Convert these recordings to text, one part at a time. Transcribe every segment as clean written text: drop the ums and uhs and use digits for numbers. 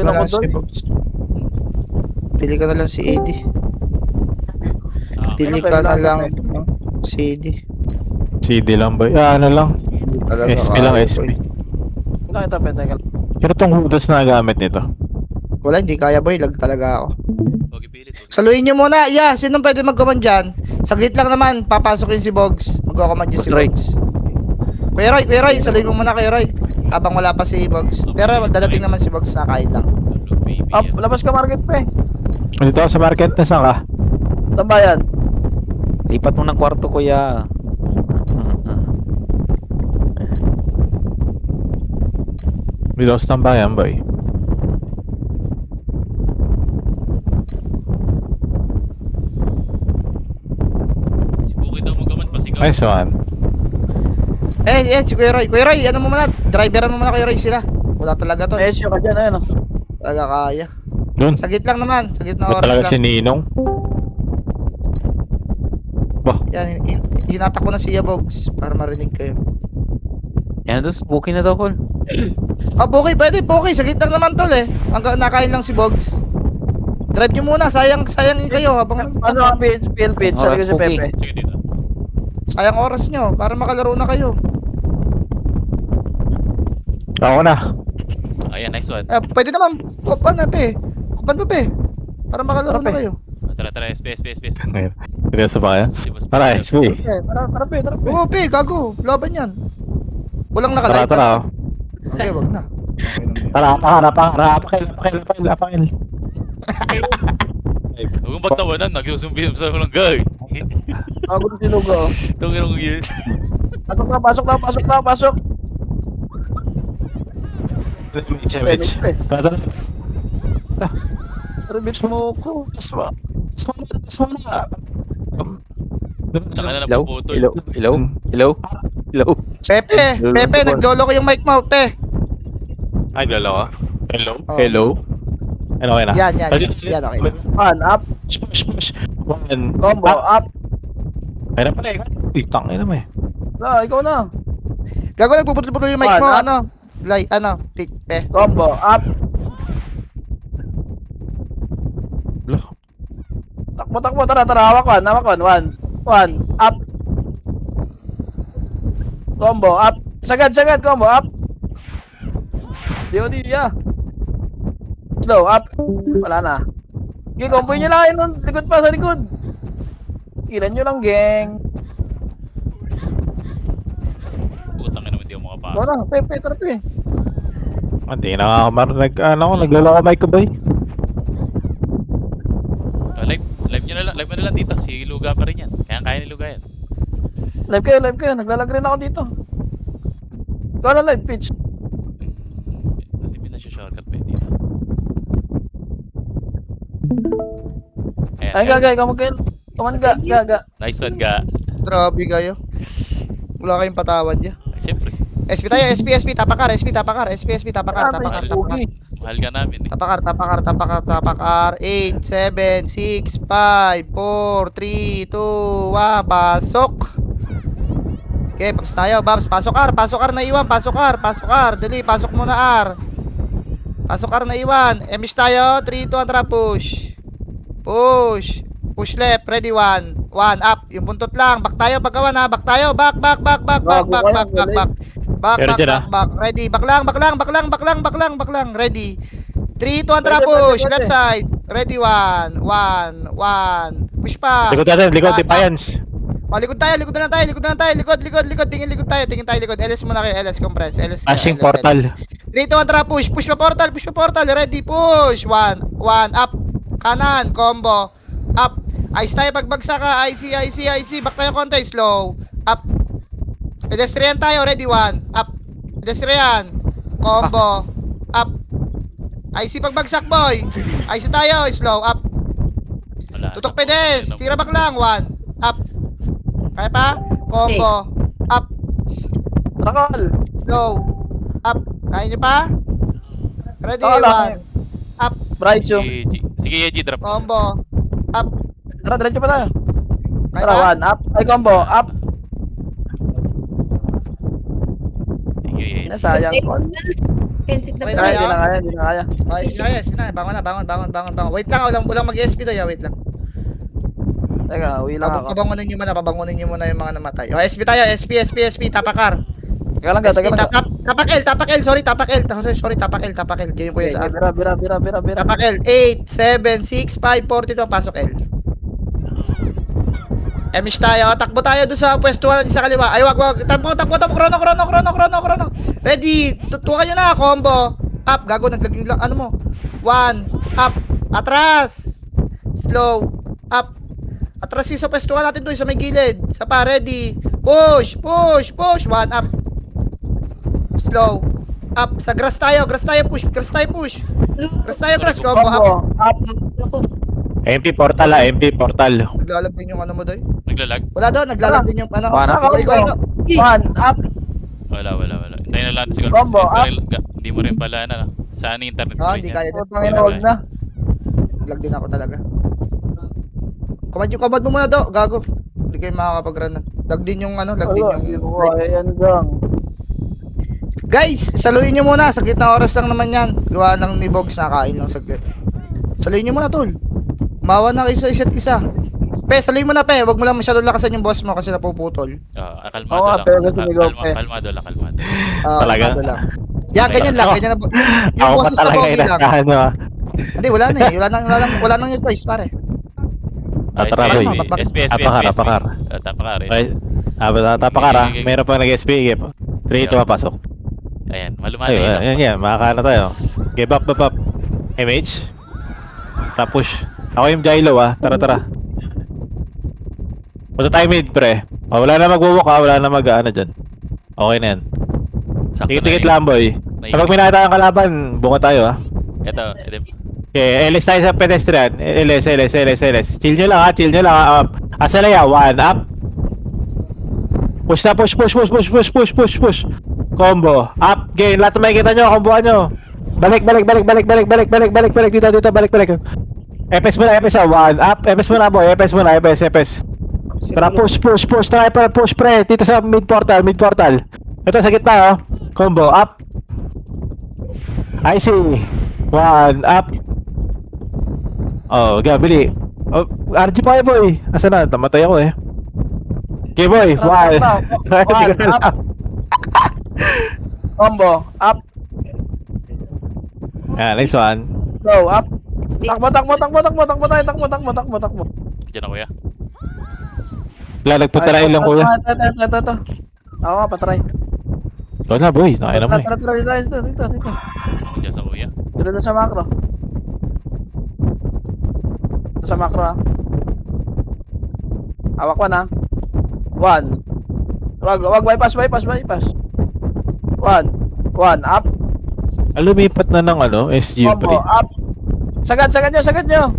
din ako doon. Pili ka na lang si Eddie. Pili Ano, ka na pwede lang lang, si Eddie. CD lang ba? Ano lang. Hindi talaga SP lang, kaya, SP. boy. Nakita pa teka. Pero tong hudas na gamit nito. Wala, hindi kaya boy. Lag talaga ako. Huwag ipilit. Saluhin nyo muna. Yeah, sinong pwede mag-command dyan? Saglit lang naman. Papasokin si Bogs. Mag-command dyan si Roy. Bogs. Kuya Roy. Saluhin mo muna Kuya Roy. Habang wala pa si Bogs. Pero dadating naman si Bogs na kain lang. Up, labas ka market pa eh. Dito ako sa market na saan ka? Tambayan. Lipat mo ng kwarto, kuya. Dito ako sa tambayan, boy. Si Buki daw magaman pasigaw. Nice one. Si Kuya Roy. Kuya Roy, ano mo muna? Driveran mo muna Kuya Roy sila. Wala talaga to. Mesyo ka dyan, ayun. Talaga kaya. Doon. Saglit lang naman. Saglit na Ba oras talaga si lang. Ninong? Bah, Yan, hinatak ko na si Bogs para marinig kayo. Yan, dos, booking na daw, Col. Okay, pwede. Okay, saglit lang naman tol eh. Hanggang nakain lang si Bogs. Drive nyo muna. Sayang kayo habang Ano ang pitch? Sabi ko si Oras, Pepe. Sige dito. sayang oras nyo para makalaro na kayo. ako na. Ayan, nice one. Pwede naman. Kupan na pe. Kupan pa pe. Para makalaro Tara, na pe. kayo. Tara, SP. Ngayon. Dito sa baka. Si Boss Tara, Pepe. SP. Tara pe. Oo pe, gago. Laban yan. Walang Tara, nakalive. tara. Okay, wag na. Okay lang yun. Tara, apakil. Huwag mong pagtawanan, nag-usumbi sa mga guy. Ako na sinugo. Tungin mo yun. Pasok na. Mitch. Tara. Rebit mo ko. Tasma na. Taka na Hello? napuputol. Hello? Pepe, naglolo ko yung mic mo, pe. Ay, lalo ka? Oh. Hello? Ano kayo na? Yan, okay. One, up, Push. One. combo, up. Ay na pala eh. Uy, tangin naman eh. Ikaw na. Gago, nagpuputol-putol yung mic mo, Ah, ano? Pe. Combo, up. Lo. Takbo, tara, hawak one. One, up. Combo, up. Sagad, combo, up. DOD, yeah. Slow, up. Wala na. Okay, combo nyo lang yun, likod pa sa likod. Kilan nyo lang, geng. Putang ina mo, hindi ako makapasok. Ikaw na, Pepe, tara pe. Hindi na nga ako naglalo ka mic ko ba eh? Live mo na lang dito. Si Luga pa rin yan. Kaya ni Luga yan. Live kayo, naglalag rin ako dito. Ikaw na live, pitch. Hindi na siya shortcut pa dito. Ay, gaga, ikaw mag-gain. Kaman gaga. Nice one, ga. Grabe kayo. Wala kayong patawad ya. Siyempre. SP tayo, SP, tapakar. Mahal ka namin eh. Tapakar. 8, 7, 6, 5, 4, 3, 2, 1, pasok. Okay, Babs tayo, Babs. Pasok R na iwan, pasok R. Dali, pasok muna R. Pasok R na iwan. Emish tayo, 3, 2, 1, push. Push left, ready, 1, up. Yung buntot lang, back tayo, pagkawan ha, back tayo, back. Ready, back lang. Ready. 3, 2, 1, push. Left side. Ready, 1. Push pa. Likod natin, likod, defiance. Likod na tayo. Tingin tayo, likod. LS muna kayo, LS compress. LS. Flashing portal. 3, 2, 1, push. Push pa portal. Ready, push. 1, up. Kanan, combo. Up. Ice tayo pagbagsak ka. IC. Back tayo konti, slow. Up. Pedestrian tayo, ready, 1. Up. Pedestrian. Combo. Up. IC pagbagsak, boy. IC tayo, slow. Up. Wala. Tutok pedes. Tira back lang, 1. Up. Kaya pa? Combo. Up. Rakal. Slow. Up. Kaya nyo pa? Ready, Wala. 1. Up. Bright yung. Sige, Yeji, drop. Combo. Up. Tara, diretso pa tayo. Kaya Tara, pa? one, up. Ay, combo, up. Sige, Yeji. na, sayang ko. Kentit na Okay, po. Ay, hindi na kaya, hindi na kaya. Okay, sige na. Bangon na. Wait lang, walang mag-SP daw, wait lang. Teka, uwi lang ako. Pabangunin niyo muna yung mga namatay. O, SP tayo, SP, tapakar. Teka lang ka, SP, teka lang ka. tapak L, sorry, tapak L. Ganyan ko yun sa Bira. tapak L, 8, 7, 6, 5, 42, pasok L. Emish tayo, takbo tayo doon sa pwestuhan sa kaliwa. Ay, wag, takbo, krono. Ready, tutukan nyo na, combo. Up, gago, naglaging lang, ano mo? 1, up, atras. Slow, up. Atras yung sa pwestuhan natin doon sa may gilid. Sa pa, ready. Push. 1, up. Slow, up. Sa grass tayo, push. Grass, combo, up. Up. Ako. MP portal MP portal. Naglalag din yung ano mo doon. Naglalag? Wala doon, naglalag din yung ano. Paano? Ikaw. One, up. Wala. Tayo na lang siguro. Combo, up. Hindi mo rin pala na. Saan yung internet mo? Hindi kaya din. Putang ina, huwag na. Naglag din ako talaga. Command mo muna daw, gago. Hindi kayo makakapag-run. Lag din yung ano, lag din Wala, hindi ko kaya yan gang. Guys, saluhin nyo muna. Saglit na oras lang naman yan. Gawa lang ni Bogs, nakain lang saglit. Saluhin nyo muna, tol. Mawa na kayo sa isa't isa. Pe, saluhin mo na, pe. Huwag mo lang masyado lakasan yung boss mo kasi napuputol. Kalmado Oo nga, lang. pero gusto nigaw, pe. Kalmado lang. Talaga? Kalmado lang. Yan, ganyan lang. Ganyan na po. Yung Ako pa boses sa talaga Bogi lang. inasahan mo. Hindi, wala na eh. Wala nang yung choice, pare. Atrasoy. SP. Tapakar. Tapakar. Okay. Tapakar ah. Meron pang nag-SP. 3 ito mapasok. Ayan, malumanay Ayun, lang. yan. Makakana tayo. Give up. MH. Tapos. Ako yung Jilo ah. Tara. Punta tayo mid, pre. Wala na mag-walk wala na mag-ano dyan. Okay na yan. Tikit lang, boy. Kapag minata ang kalaban, bunga tayo ah. Ito. Okay, LS tayo sa pedestrian. LS. Chill nyo lang ah. Up. Asalaya, 1, up. Push. Combo. Up. Gain. Lahat na makikita nyo, comboan nyo. Balik. Dito, balik. FS muna, 1. Up. FS muna, boy. FS. Tara, push. Sniper, push, pre. Dito sa mid portal. Ito, sa gitna, oh. Combo. Up. I see. 1. Up. Oh, gabili. Oh, RG pa boy. Asa na? Tamatay ako eh. Okay, boy. 1. Up. Combo, up. Ah, next one. Go, up. Takbo tayo. Diyan ako ya. Wala, nagpunta na ilang kuya. Ito. Oo nga, patry. Ito na, boy. Nakay naman eh. Tara, dito. Diyan sa kuya. Dito sa macro. Sa macro ha. Hawak ko na. 1. Wag bypass. 1, up. Lumipat na ng ano, SU Combo, pre. up. Sagad nyo.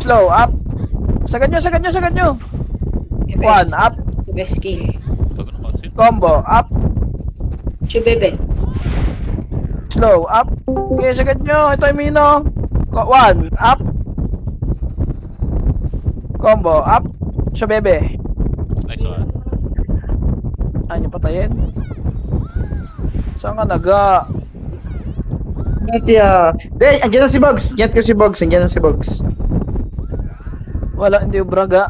Slow, up. Sagad nyo. 1, up. Best king. Bago na concept. Combo, up. Bebe. Slow, up. Okay, sagad nyo. Ito yung Mino. 1, up. Combo, up. Bebe. Nice one. Ay, nyo patayin. Saan ka naga? Andiyan na si Bogs. Andiyan na si Bogs. Wala, hindi yung braga.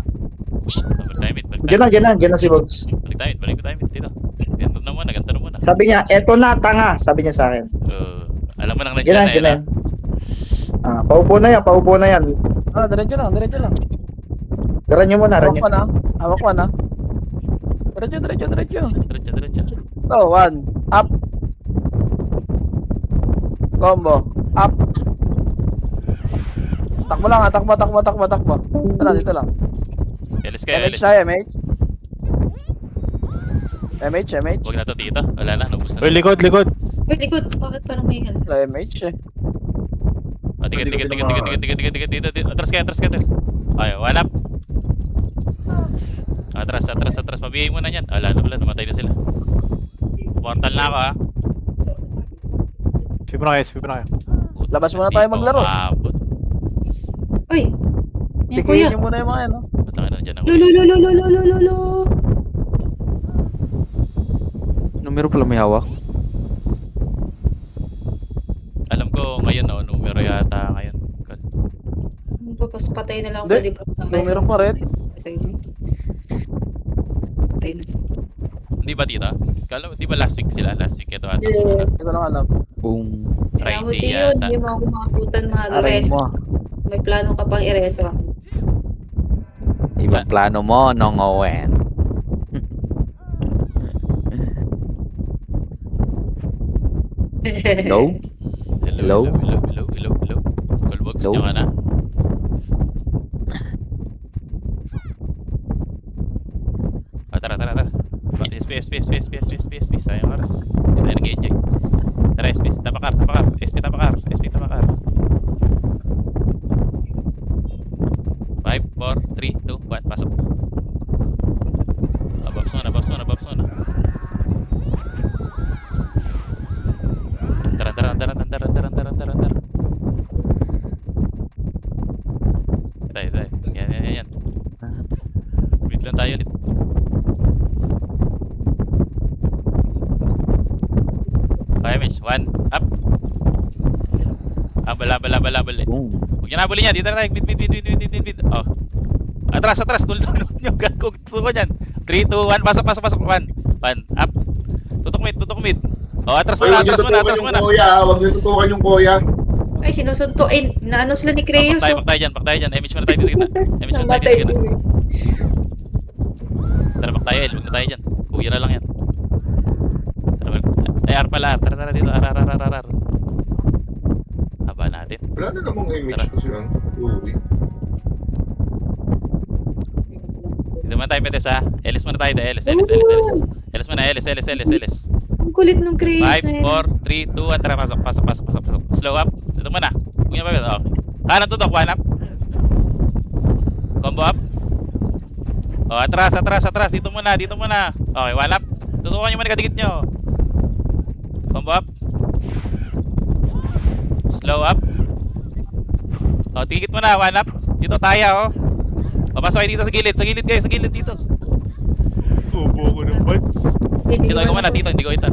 Andiyan na si Bogs. Balik tayo dito. Ganto na muna. Sabi niya, eto na, tanga. Sabi niya sa akin. Alam mo nang nandiyan Yan na yan. Paupo na yan. Diretso lang. Garan niyo muna, Hawak ko na. Diretso. Diretso. Ito, 1, up. Combo, up. Takbo lang ha, takbo. Dito lang. LS kayo, MH LS. tayo, MH. MH. Huwag na to dito. Wala na, nabus Uy, na. likod. Wait, likod. Bakit parang may ano? Wala MH eh. Tigat dito. Atras kayo. Ay, 1 up. Atras. Mabiyay mo na yan. Wala, namatay na sila. Portal na ako ha. Sweep na kayo. Labas muna tayo maglaro. Uy! Yan, kuya. Pikihin nyo muna yung mga yan, no? Patangin na dyan ako. Lolo. Numero pala may hawak. Tapos patay na lang ako, Hindi. di ba? Meron pa rin. Patay na. Hindi ba dito? Kala, di ba last week sila? Last week ito ata. Hindi ko lang alam. Boom. Kaya mo Friday siya yun, yata. hindi mo ako makakutan mga Aray reso. mo. May plano ka pang ireso. Ibang plano mo, Nong Owen. Hello? Hello? Hello. Callbox, Hello? nyo ka na? Tara. SP. Sayang oras. Hindi tayo nag-enjoy. Tara, SP. Tapakar. SP tapakar. 5, 4, 3, 2, 1. Pasok. Babs mo na. Tara. Tayo. Yan. Wait lang tayo ulit. Okay, Mish. 1, up. Abal. Boom. Huwag niyo nabulin yan. Dito na tayo. Mid. Oh. Atras. Cooldown nyo. Gagawin ko yan. 3, 2, 1. Pasok. 1. Up. Tutok mid. Oh, atras Ay, muna. huwag niyo tutukan yung kuya, ha? Huwag niyo tutukan yung kuya. Ay, sinusunto. Eh, naano sila ni Creus. Paktayo dyan. Image muna tayo dito. Namatay si Tara, paktayo. Huwag na tayo dyan. Kuya na lang yan. Tara, ay, R pala. Tara dito. R. Haba natin. Wala na namang image Tara. to siya. Uwi. Dito muna tayo, Petes, ha? Elis muna tayo. Elis muna. Elis. Ang kulit nung Creus 5, na yun. 4, 3, 2, 1. Tara, pasok. Slow up. Dito muna. Huwag niyo pa. Okay. Kanan tutok. 1 up. Combo up. Oh, atras. Dito muna. Okay, 1 up. Tutukan niyo muna kadikit niyo. Combo up. Slow up. Oh, tigit mo na. 1 up. Dito tayo, oh. Papasok kayo dito sa gilid. Sa gilid dito. Combo ko ng bats. Dito ko muna. Dito, hindi ko ita.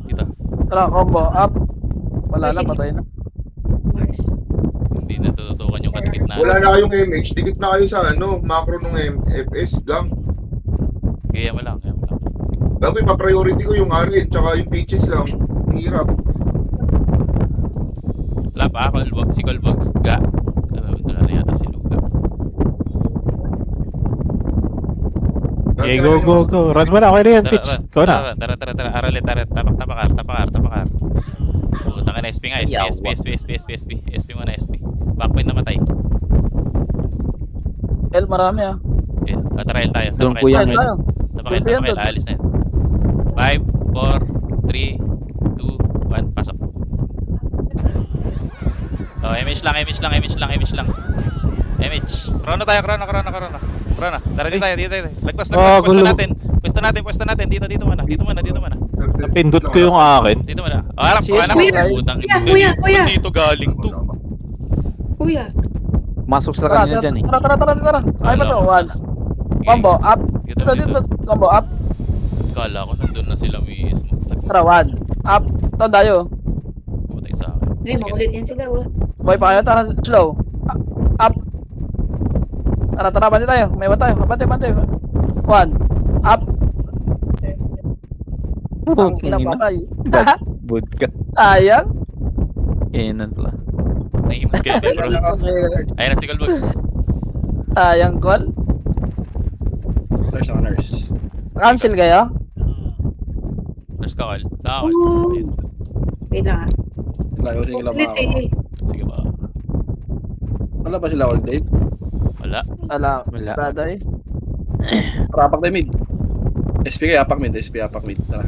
Dito. Tara, combo. Up. Wala na, patay na. Mars. Hindi na tututukan yung kadikit na. Wala na kayong image. Dikit na kayo sa macro ng FS. Gang. Kaya mo lang. Bago ipa-priority ko yung RN tsaka yung pitches lang. Ang hirap. Wala pa. Si Colbox. Ga. Wala na yata si Luga. Okay, go. Run mo na, okay na yan, pitch. Go na. Tara. Aralit. Tapakar. Putang ka na, SP nga. SP muna, SP. Backpoint namatay. L, marami ah. Okay. Tara, L tayo. Doon, Tapakil. kuya. L tayo. Tapakil. Alis na yan. 5, 4, 3, 2, 1. Pasok. Oh, image lang. Image. Chrono tayo. Tara, dito tayo. Lagpas. Oh, gulo. Pwesto natin. Dito muna. Napindot ko yung akin. Dito muna. Oh, harap. Yes, kuya. Putang Kuya. Dito galing to. Kuya. Masok sila Tara, kanina dyan eh. tara. Ay ba to? 1. Combo. Up. Dito. Combo. Up. Kala ko nandun na sila mismo. Tara, 1. Up. Tara tayo. Pumatay sa akin. Hindi, makulit yan sila. Oh. Boy pa kayo. Tara, slow. Up. Tara, bante tayo. May tayo. Bante. 1. Up. Ang inapatay. Bud ka. Sayang. Kainan pala. Nahimas kayo, bro. Ayun na si Colbox. Sayang call. Nurse. Cancel kayo? Nurse ka, Col. Sa akin. Oo. Ayun. Wait lang ah. Sige lang Kulit mga eh. Sige ba? Wala ba sila all day? Wala. Wala. Wala. Baday. Rapak na mid. SP kayo, apak mid. Tara.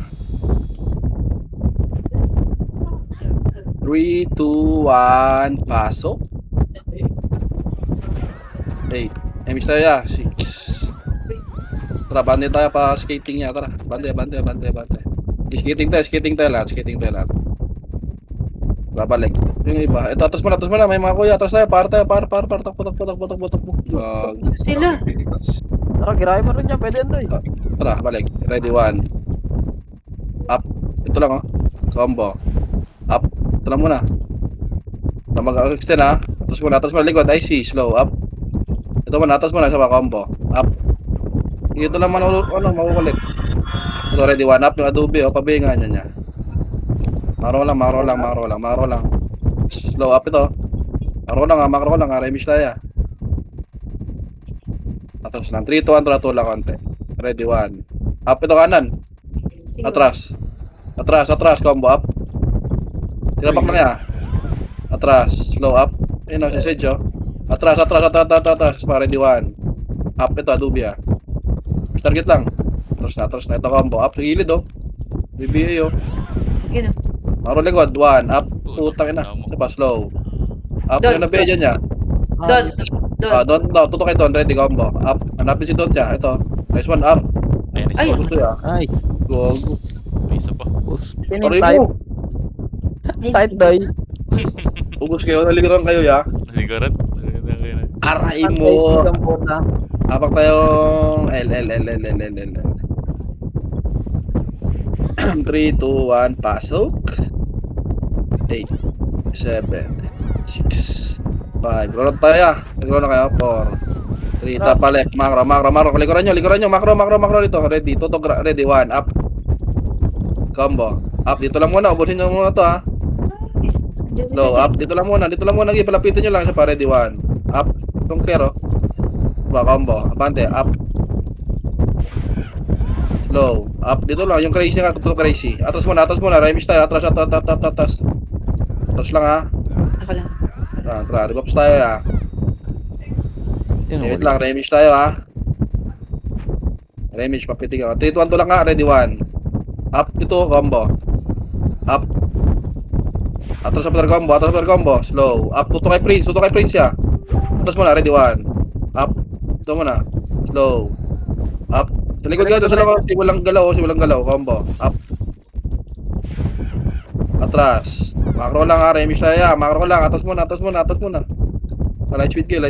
3, 2, 1, pasok. 8. Emis tayo ya. 6. Tara, bande tayo pa skating niya. Tara, bande. Skating tayo lahat. Babalik. Yung iba. Ito, atras mo na. May mga kuya. Atras tayo. Par. Takbo. Sila. Tara, girahin mo rin yan. Pwede yan, Doy. Tara, balik. Ready, 1. Up. Ito lang, oh. Combo. Up. Ito lang muna. Mag-extend, ha. Atras mo na. Likod. IC. Slow. Up. Ito muna, atas muna sa combo. Up. Ito naman makukulit. Ito ready 1 up yung Adobe pabingan niya. Maro lang. Slow up ito. Makro lang, remish tayo. Atas lang. 3, 2, 1, trato lang konti. Ready 1. Up ito kanan. Atras, combo up. Tinabak lang ya. Atras, slow up. Ayun o, si Sedjo. Atras. Ready 1. Up ito, Adobe Target lang. Atras na. Ito combo. Up sa gilid BBA Okay na. Maro likod. 1. Up. Putang ina. Diba, slow. Up Don. yung nabedya niya. Don. Don. Tutok kayo Don. Ready, combo. Up. Hanapin si Don niya. Ito. Nice one, R. Ayan, isa Ay. pa. Gusto ya. Nice. Go. May isa pa. Boss. Pining Aray type. mo. Side die. Ubus kayo. Naligaran kayo ya. Siguro. Aray Side mo. die, sigang puta. Habang tayong L. 3, 2, 1, pasok. 8, 7, 6, 5. Roll tayo. Roll na kayo. 4, 3, tapalik. Makro. Likuran nyo. Makro dito. Ready. Tutok. Ready. 1. Up. Combo. Up. Dito lang muna. Ubusin nyo muna to Slow. Up. Dito lang muna. Palapitin nyo lang siya pa. Ready. 1. Up. Itong kero. Combo. Abante. Up. Slow. Up. Dito lang. Yung crazy nga. Ito crazy. Atras muna. Remish tayo. Atras. Atras lang Ako lang. Rebuffs tayo Wait lang. Remish tayo Remish. Papitig ako. 3, 2, 1 to lang Ready 1. Up. Ito. Combo. Up. Atras sa combo. Slow. Up. Tuto kay Prince ya. Atras muna. Ready 1. Up. Ito muna. Slow. Up. Sa likod ka. Sa likod. Si walang galaw. Combo. Up. Atras. Makro lang Remish tayo Makro lang. Atras muna. Light speed kayo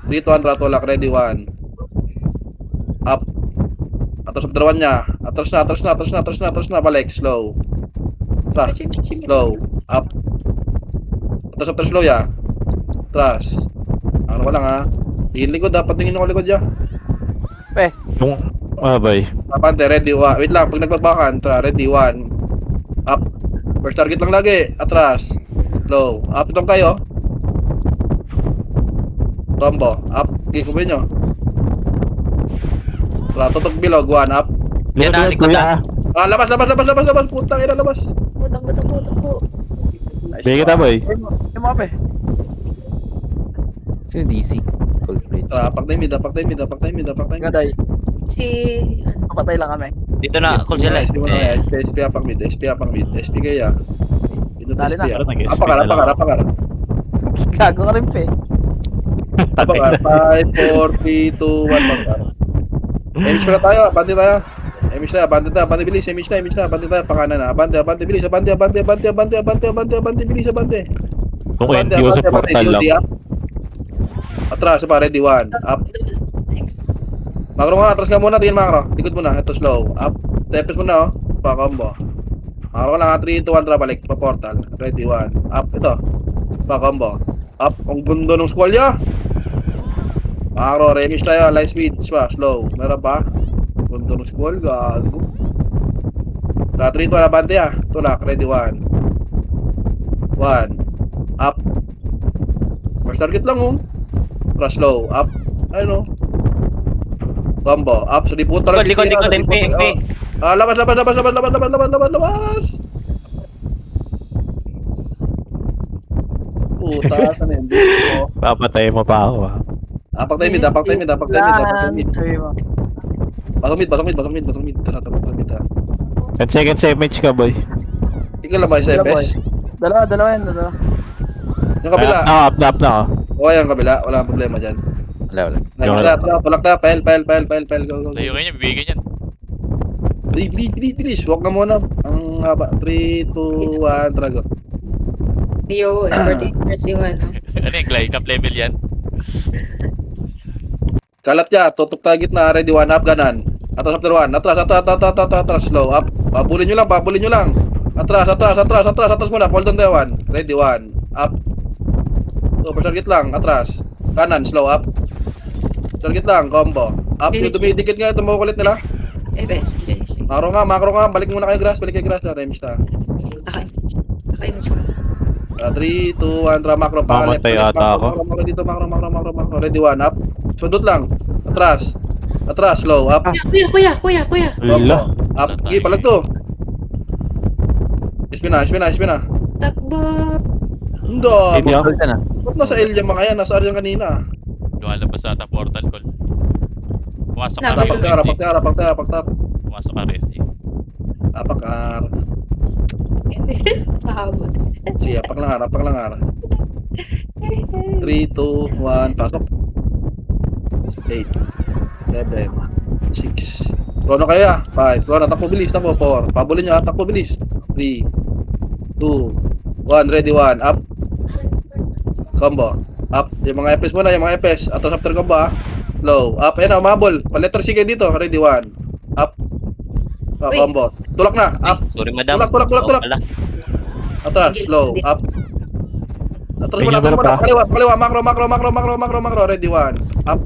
3, 2, 1, trato lang. Ready 1. Up. Atras sa dalawan niya. Atras na. Balik. Slow. Slow. Up. Atras slow ya. Atras. Ano ko lang Tingin likod. Dapat tingin ko likod ya. Yung, bay. Tapante. Ready 1. Wait lang. Pag nagbabakan. Ready 1. Up. First target lang lagi. Atras. Slow. Up itong kayo. Combo. Up. Kikumin nyo. Tutok bilog. 1. Up. Likod, kuya. Labas. Putang ina, labas. Butak po. Nice. Bigyan kita, boy. Yung mga pe. Sino DC? Culprit. Paktay mid. Gaday. Si... Kapatay lang kami. Dito na, call sila. SP mo na SP apang mid. SP kaya. Dali na. Parang nag-SP Apa na lang. ka. Gago ka rin pe. Apa ka. 5, 4, 3, 2, 1, magkara. Emish na tayo. Abante tayo. Abante bilis. Emish na. Abante tayo. Pakanan na. Abante bilis. Abante. Bilis. Abante. Kung hindi ko sa portal lang. Atras pa. Ready 1. Up. Next. Makro nga. Atras ka muna. Tingin makro. Likod muna. Ito slow. Up. Tepes muna Pa-combo. Makro ka lang 3, 2, 1. Tara balik. Pa-portal. Ready 1. Up. Ito. Pa-combo. Up. Ang gundo ng squall ya. Makro. Remish tayo. Light speed. Slow. Meron pa. Gundo ng squall. Gago. 3, 2, 1. Abante Tulak. Ready 1. Up. First target lang Press slow. Up. Ayun Combo. Up. So di puto lang. Likod, MP. Labas. Puta. Saan yun? Papatay mo pa ako, Paktay mid. Pasok mid. Tara. 10 seconds image ka, boy. Ikaw lang ba sa FS? Dalawa yan. Yung kabila. Up na ako. Okay, yung kabila. Wala kang problema dyan. Wala. Tulak na. Pel. Go. Tayo kayo niya, bibigyan yan. Please. Walk na muna. Ang haba. 3, 2, 1. Trago. Yo, emergency 1. Ano yung glide cap level yan? Kalat niya. Tutok tayo gitna. Ready 1. Up. Ganan. Atras after 1. Atras. Slow. Up. Pabulin nyo lang. Atras muna. Hold on tayo 1. Ready 1. Up. So, first target lang. Atras. Kanan, slow, up. Target lang, combo. Up, yung dumidikit nga, tumukulit nila. Best. Macro nga. Balik muna kayo, grass. Balik kayo, grass. Remis na. Okay, mo siya. 3, 2, 1, tra, macro. Mamatay ata ako. Macro dito, macro. Ready, 1, up. Sundot lang. Atras, slow, up. Kuya. Wala. Up, gi, palag to. Spin na. Takbo. Hindi. Hindi ako. Ba't nasa Elia mga yan? Nasa Aryan kanina. Lumalabas sa ata portal call. Pumasok ka Napasok. Rapak. Pumasok ka RSG. Apakar. Pahabol. Sige, apak lang. 3, 2, 1, pasok. 8, 7, 6. Chrono kaya. 5. Chrono, takbo bilis. 4. Pabulin nyo, takbo bilis. 3, 2, 1. Ready, 1. Up. Combo. Up. Yung mga FS muna, Atos after combo, Low. Up. Ayan na, umabol. Paletter C kayo dito. Ready, 1. Up. Uy. Combo. Tulak na. Up. Sorry, madam. Tulak. Wala. Atras, slow, up. Atras muna, Tingnan mo na kaliwa, macro, ready, 1, up.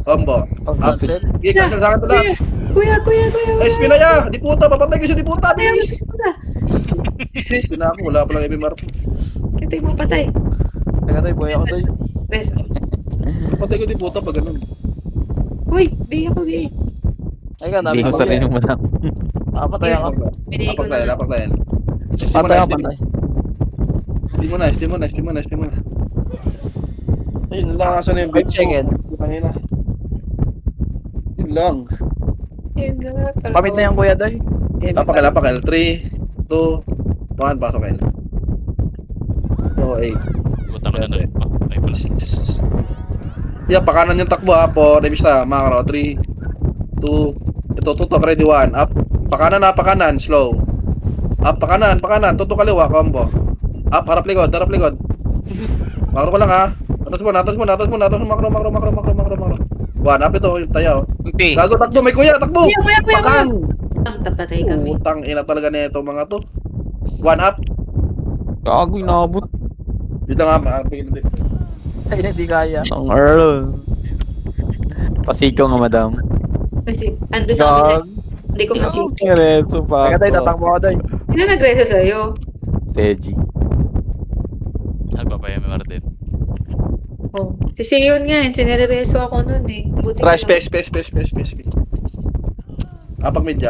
Combo, up. Sige, cancel sa akin to lang. Kuya. Ay, spin na ya, di puta, papatay ko siya, di puta, bilis. Spin na ako, wala pa lang MMR. Ito yung mapatay. Teka tayo, buhay ako tayo. Best. Papatay ko di puta pag ganun. Uy, B ako, B. Ay ka, dami Hindi ko ko sarili mo madam. Papatay ako. Binigay ko na. Napagtayan. Patay ako, patay. Spin mo na. Ayun lang, asan na yung 5 seconds. Pangina. Yun lang. Yun na. Pamit na yan, kuya Day. Lapakal. 3, 2, 1, pasok kayo. 2, 8. Butang ka na rin pa. Ay, pala. 6. Yeah, pakanan yung takbo ha po. Remis na, macro. 3, 2, ito, tutok, ready, 1. Up. Pakanan, slow. Up, pakanan. Tutok kaliwa, combo. Up, harap likod. Macro ko lang ha. Atas mo, macro. 1, up ito, yung taya, Gago, takbo, may kuya, takbo! Kuya. Pakan! Ang tapatay kami. Utang ina talaga nito mga to. 1 up. Gago, inabot. Dito nga, makapigil din. Ay, hindi kaya. Ang Earl. Pasikaw nga madam. Kasi, ando sa amin. Hindi ko masig. Kireso pa Teka tayo, ako. tatakbo ako tayo. Sino nagreso sa'yo? Seji. Halpa pa yung MMR din. Oh. Si Sion nga, sinirereso ako nun eh. Buti Try, na lang. space. Apak mid.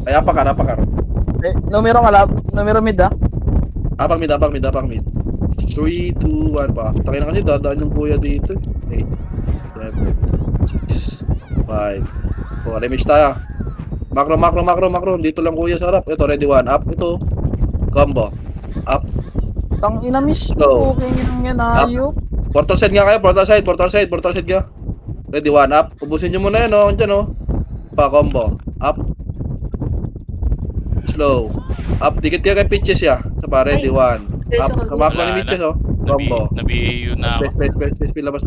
Ay, apakar. Eh, numero mid ah. Apak mid. 3, 2, 1 pa. Takay na kasi dadaan yung kuya dito. 8, 7, 6, 5, 4. Remix tayo. Macro. Dito lang kuya sa harap. Ito, ready, 1. Up. Ito. Combo. Up. Tang ina miss. Go. Okay yan, ayop. Portal side nga kayo. Portal side ka. Ready, 1. Up. Ubusin nyo muna yan, Andyan, Pa, combo. Up. Slow. Up. Dikit ka kay pitches ya. Sa pa, ready, 1. Up. Kamak Wala ni Mitches, na. Combo. Nabi-AU na ako. Space. Labas.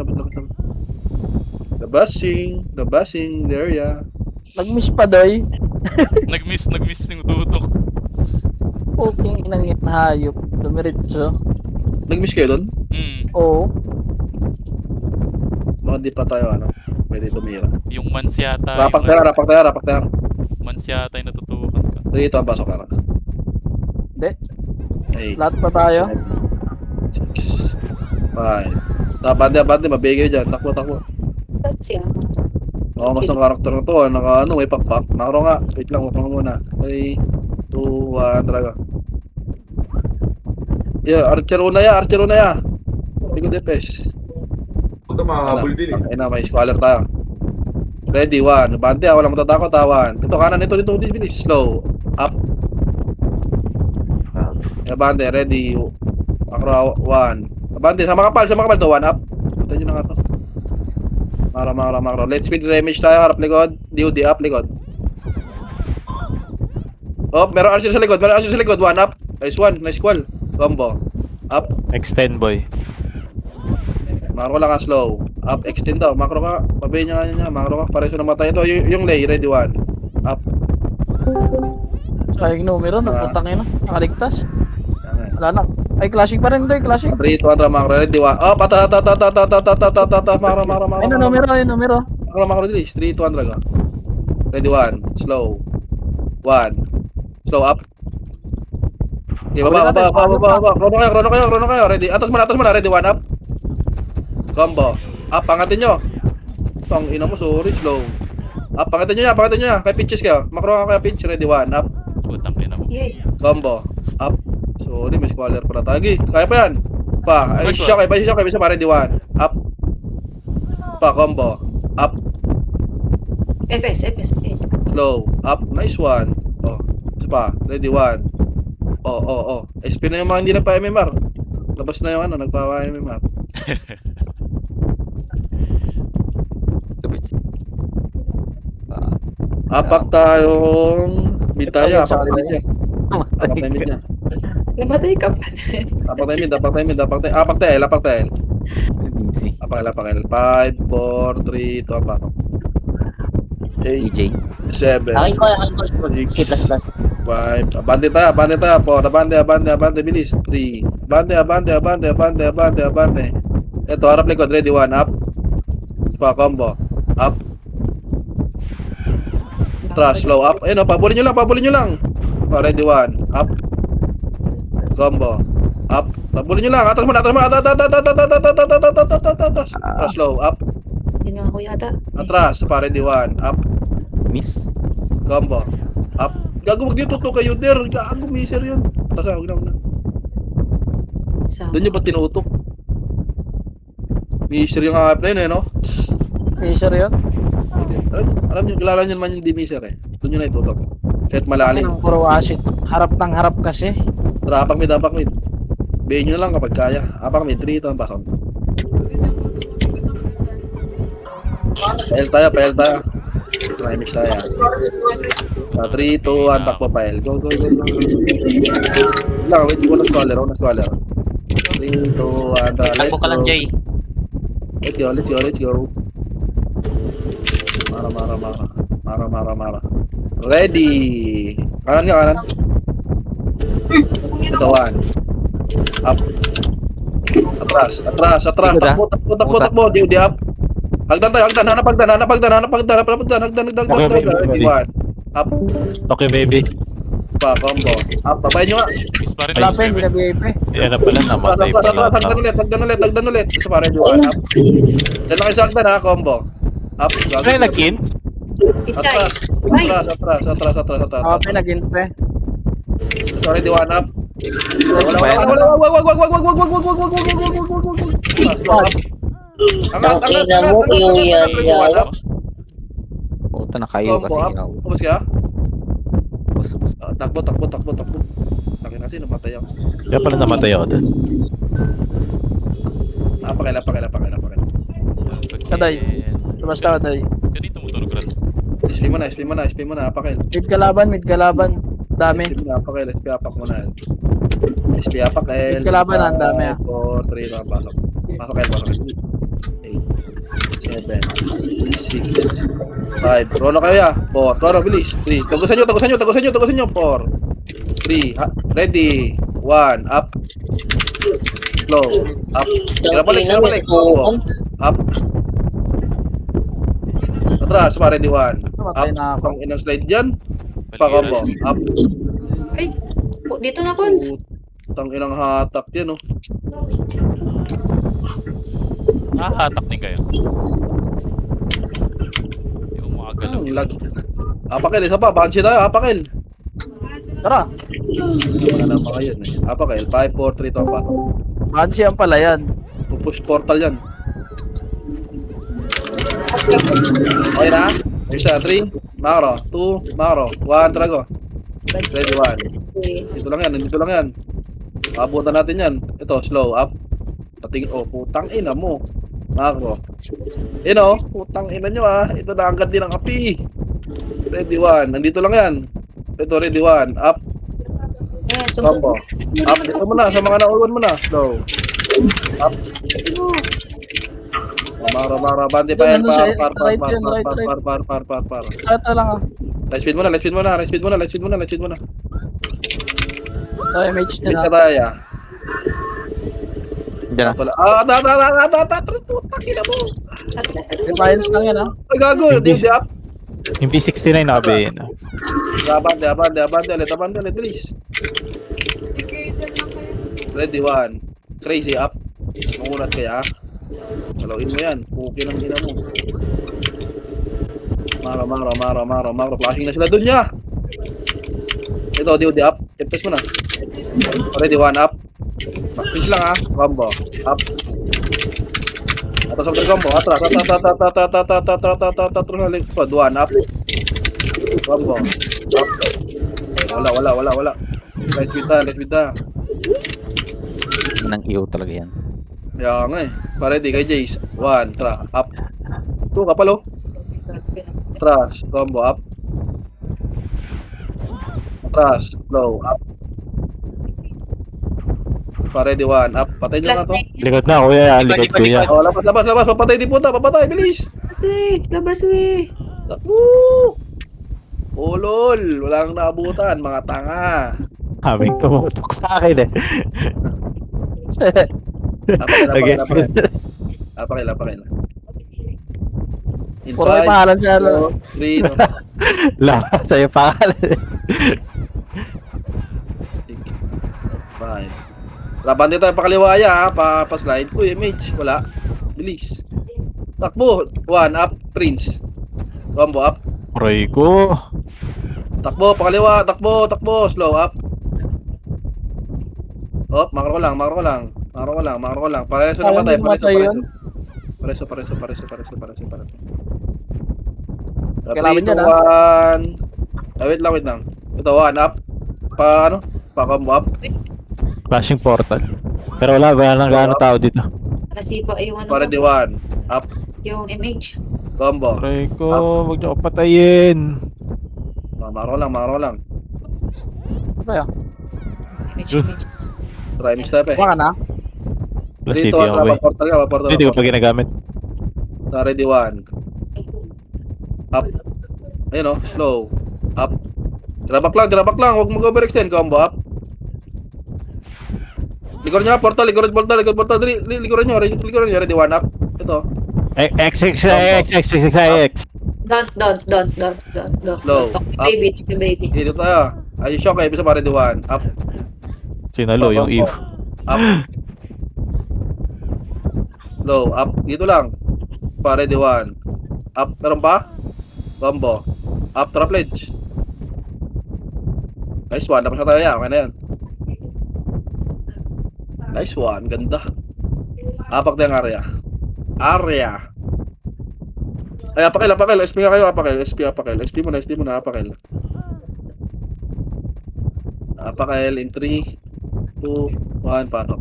The busing. There, ya. Nag-miss pa Day. Nag-miss yung tutok. Okay, inang yan, hayop. Dumiretso. Nag-miss kayo doon? Oo. Baka di pa tayo, pwede tumira. Yung mans yata. Rapak tayo. Mans yata yung natutukan ka. 3, ito ang pasok ka na. Hindi. 8, Lahat pa tayo. 6, 5. Bande, mabigay dyan. Takbo. Kasi ah. Mas ng karakter na to, may pakpak. Macro nga. Wait lang, wag muna. 3, 2, 1, talaga. Yeah, Archer una ya. Hindi ko defense. Ito makahabol din eh. Ayun na, may squaller tayo. Ready, 1. Bante, walang matatakot, 1. Ito, kanan, ito, bilis. Slow. Up. Yeah, bante, ready. Macro, 1. Bante, sa mga kapal to, 1 up. Ito nyo na nga to. Macro. Let's speed damage tayo, harap likod. DOD up, likod. Oh, meron Archer sa likod, 1 up. Nice call. Combo. Up. Extend boy. Macro lang slow. Up, extend daw. Macro ka. Pabay niya. Macro ka. Pareso na matay ito. Yung lay, ready, 1. Up. Sayang numero, nagputang ina. Nakaligtas. Yan nga. Wala na. Ay, clashing pa rin doy, clashing. 3, 2, 1, makro. Ready, 1. Oh, pata. Makro. Ay, numero, ay, numero. Makro, release. 3, 2, 1, go. Ready, 1. Slow. 1. Slow up. Okay, baba. Chrono kayo. Ready. Atas muna. Ready, 1 up. Combo. Up, pangatin nyo. Tang ina mo, sorry, slow. Up, pangatin nyo niya. Kay pitches kayo. Makro ka kaya pitch. Ready, 1 up. Putang ina mo. Yay. Combo. Up. Sorry, may squaller pala tagi. Kaya pa yan. Pa. Ay, Nice shock. Bisa pa. Ready, 1. Up. Pa, combo. Up. FS. Slow. Up. Nice one. Oh. Isa pa. Ready, 1. Oh. SP na yung mga hindi nagpa-MMR. Labas na yung nagpa-MMR. Apak tayong bitaya. Apak tayo niya. Namatay ka pa. Apak tayo. Easy. Apakal. 5, 4, 3, 2, apak. 8, EJ. 7, Akin ko. 6, Plus. 5. Abante tayo. 4. Abante. Bilis. 3. Abante. Ito, harap likod. Ready, 1. Up. Pa, combo. Up. Atras, slow. Up. Ayun, pabulin nyo lang. Pa, ready, 1. Up. Combo. Up. Pabulin nyo lang. Atras muna. Atras, slow. Up. Ginawa ko yata. Atras. Pa, ready, 1. Up. Miss. Combo. Up. Gago, wag dito to kayo, der. Gago, miser yun. Taka, wag na. Sama. Doon nyo ba tinutok? Miser yung hangap na yun, no? Fisher yun. Alam nyo, kilala nyo naman yung di miser, Doon nyo na itutok. Kahit malalim. Ang puro wasit. Harap ng harap kasi. Tara, apak mid. Bayin nyo lang kapag kaya. Apak mid, 3, ito ang pasok. Pael tayo. Try-miss tayo. 3, 2, 1, takpo pael. Go. Lang, wait ko na squaller. 3, 2, 1, Takbo ka lang, Jay. Let's go. Mara. Ready. Kanan. Ito, 1. Up. Atras. Takbo. Di up. Hagdan. Hanap hagdan. Ready, 1. Up. Okay, baby. Pa, combo. Up. Babayin nyo nga. Miss pa rin. Wala pa yun, hindi na VIP. Yan na pala, namatay pala. Hagdan ulit. Isa pa, ready, 1. Up. Diyan lang kayo sa hagdan, ha, combo. Up. Ano yung nag-in? Isay. Atras. Okay, nag-int pa. Ito, ready, 1 up. Wag. Angat. Puta na kayo kasi. Ubus ka? Bus. Takbo. Takin natin, namatay ako. Kaya pala namatay ako dun. Napakila. Kaday. Basta kaday. Ganito mo tunog rin. SP mo na, apakil. Mid kalaban. Dami. Apakil, SP apak mo na. SP apakil. Mid kalaban, ang dami, 4, 3, na pasok. Pasokil. 8, 7, 6, 5. Chrono kayo ya. 4, chrono, bilis. 3. Tagusan nyo. 4, 3, ready. 1, up. Slow, up. Kira balik. Up. Atras, pa, ready, 1. Namatay Up. na ako. Pang inang slide dyan. Pa, combo. Up. Ay, dito na ko. Tang inang hatak yan, oh. Hahatak din kayo. Hindi ko makagalaw. Ang lag. Apakil, isa pa. Banshee tayo, apakil. Tara. Wala na mga yun, Apakil, 5, 4, 3, 2, ang pasok. Banshee ang pala yan. Pupush portal yan. Okay na? Isa, 3, Makro, 2, Makro, 1, Drago. Ready, 1. Dito lang yan. Abutan natin yan. Ito, slow, up. Patingin, putang ina mo. Makro. Putang ina nyo, Ito na agad din ang api. Ready, 1. Nandito lang yan. Ito, ready, 1. Up. Combo. Up. Dito mo na. Sa mga nauwan mo na. Slow. Up. Mara. Bandi pa yan. Par. Tata lang Light speed mo na. Ay, mage Speed na ka na. tayo. Diyan na. Putang ina mo. Atlas, Defiance lang yan, ha? Ay, gago. Hindi. Hindi up. Yung P69 nakabayin. Abante, ulit, bilis. Ready, one. Crazy, up. Mangunat kaya, salawin mo yan. Puki ng ina mo. Maro. Flashing na sila dun niya. Ito, di up. FPS mo na. Ready, one, up. Pinch lang, ha. Combo. Up. Atas ang combo. Atras. Likod. One, up. Combo. Up. Wala. Let's beat ta. Nang iyo talaga yan. Kaya nga eh. Ready kay Jace. One, tra. Up. Two, kapalo. Atras. Combo. Up. Atras. Low. Up. Ready, one. Up. Patay nyo Plus nga to. 9. Likod na, kuya. Likod kuya. Oh, labas. Papatay di puta. Papatay. Bilis. Okay, labas we. Woo! Oh, lol. Walang naabutan. Mga tanga. Habing tumutok sa akin eh. Apakil. In Puro may pangalan siya. 3, Lakas sa'yo pangalan. 5. Labante tayo pakaliwaya ha. Pa-slide. Uy, mage. Wala. Bilis. Takbo. 1, up. Prince. Combo, up. Aray ko. Takbo, pakaliwa. Takbo. Slow, up. Oh, makro ko lang. Pareso Parang naman tayo. hindi matay yun. Pareso. Kailangan niya, 3, 2, 1. Wait lang. Ito, 1, up. Pa-combo, up. Flashing portal. Pero wala lang gaano tao dito. Nasipa yung ano, Ready, 1. Up. yung MH. Combo. Aray ko, wag niyo ko patayin. Makro lang. Kaya, MH. Try mix tayo eh. baka na. Plus 3, 2, city ako eh. 1. Portal ka. Hindi ko pa ginagamit. Ready, 1. Up. Ayun o, slow. Up. Drabak lang. Huwag mag-overextend. Combo, up. Likuran nyo, portal. Likuran nyo. Ready, 1, up. Ito. X. Don't. Low. Talk to baby. Dito tayo. Ay, shock eh. Bisa pa ready, 1. Up. Sinalo yung Eve. Up. Low. Up. Dito lang. Pa ready, 1. Up. Meron pa? Combo. Up. Trap ledge. Nice one. Tapos na tayo yan. Okay na yan. Nice one. Ganda. Apak na yung area. Ay, apakil. SP nga kayo, apakil. SP mo na, apakil. Apakil in 3, 2, 1, patok.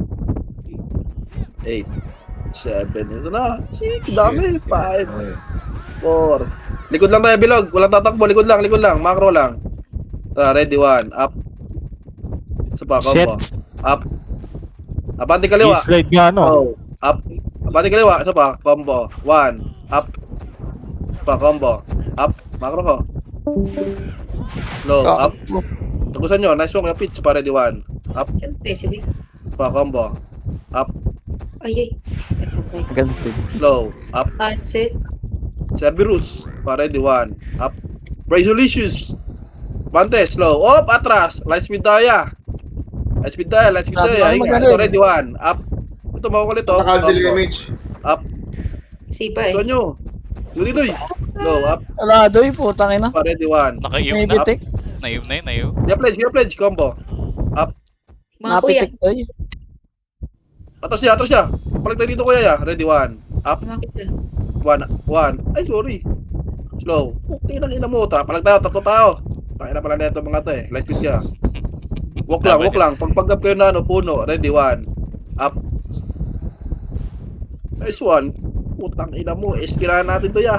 8, 7, ito na. 6, dami. 5, 4. Likod lang tayo, bilog. Walang tatakbo. Likod lang. Macro lang. Tara, ready, 1. Up. Isa pa, combo. Shit. Up. Abante kaliwa. I-slide nga no. Oh, up. Abante kaliwa. Isa pa, combo. 1. Up. Isa pa, combo. Up. Macro ko. Low. Up. Tagusan nyo. Nice one. Pitch pa, ready, 1. Up. Sige. Isa pa, combo. Up. Ay. Gansin. Low. Up. Sunset. Cerberus. Pa, ready, 1. Up. Brasolicious. Bante, slow. Op, atras. Light speed tayo. Ingat. Ito, ready, 1. Up. Ito, makukulit to. Naka-cancel yung Combo. image. Up. Sipa eh. Ito nyo. Duloy. Low, up. Wala, doy, putang ina. Pa, ready, 1. Naka-iw May na. bitik. Naiw. Your pledge. Combo. Mga kuya. Napitik, doy. Atras siya. Palag tayo dito, kuya, ya. Ready, 1. Up. Mga kuya. 1. Ay, sorry. Slow. Puti ng ina mo. Palag tayo, tatlo tao. Pakina pala na ito mga to eh. Light speed ka. Walk lang. Pag-up kayo na puno. Ready, 1. Up. Nice one. Putang ina mo. Espirahan natin to ya.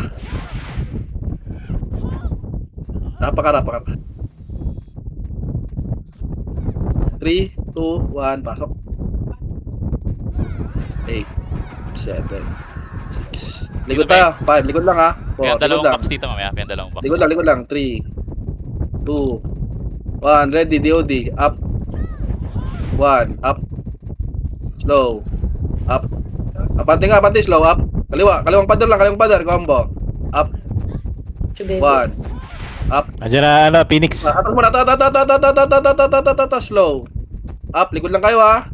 Napakara. 3, 2, 1. Pasok. 8, 7, 6. Likod tayo. 5. Likod lang ha. May 4. Likod dalawang lang. box dito mamaya. May dalawang box. Likod lang. 3, 2, 1. Ready, DOD. Up. 1. Up. Slow. Up. Abante, slow, up. Kaliwang pader, combo. Up, Chubebe. 1. Up. Andiyan na, ano, Phoenix. Atas mo na, slow. Up, likod lang kayo ha.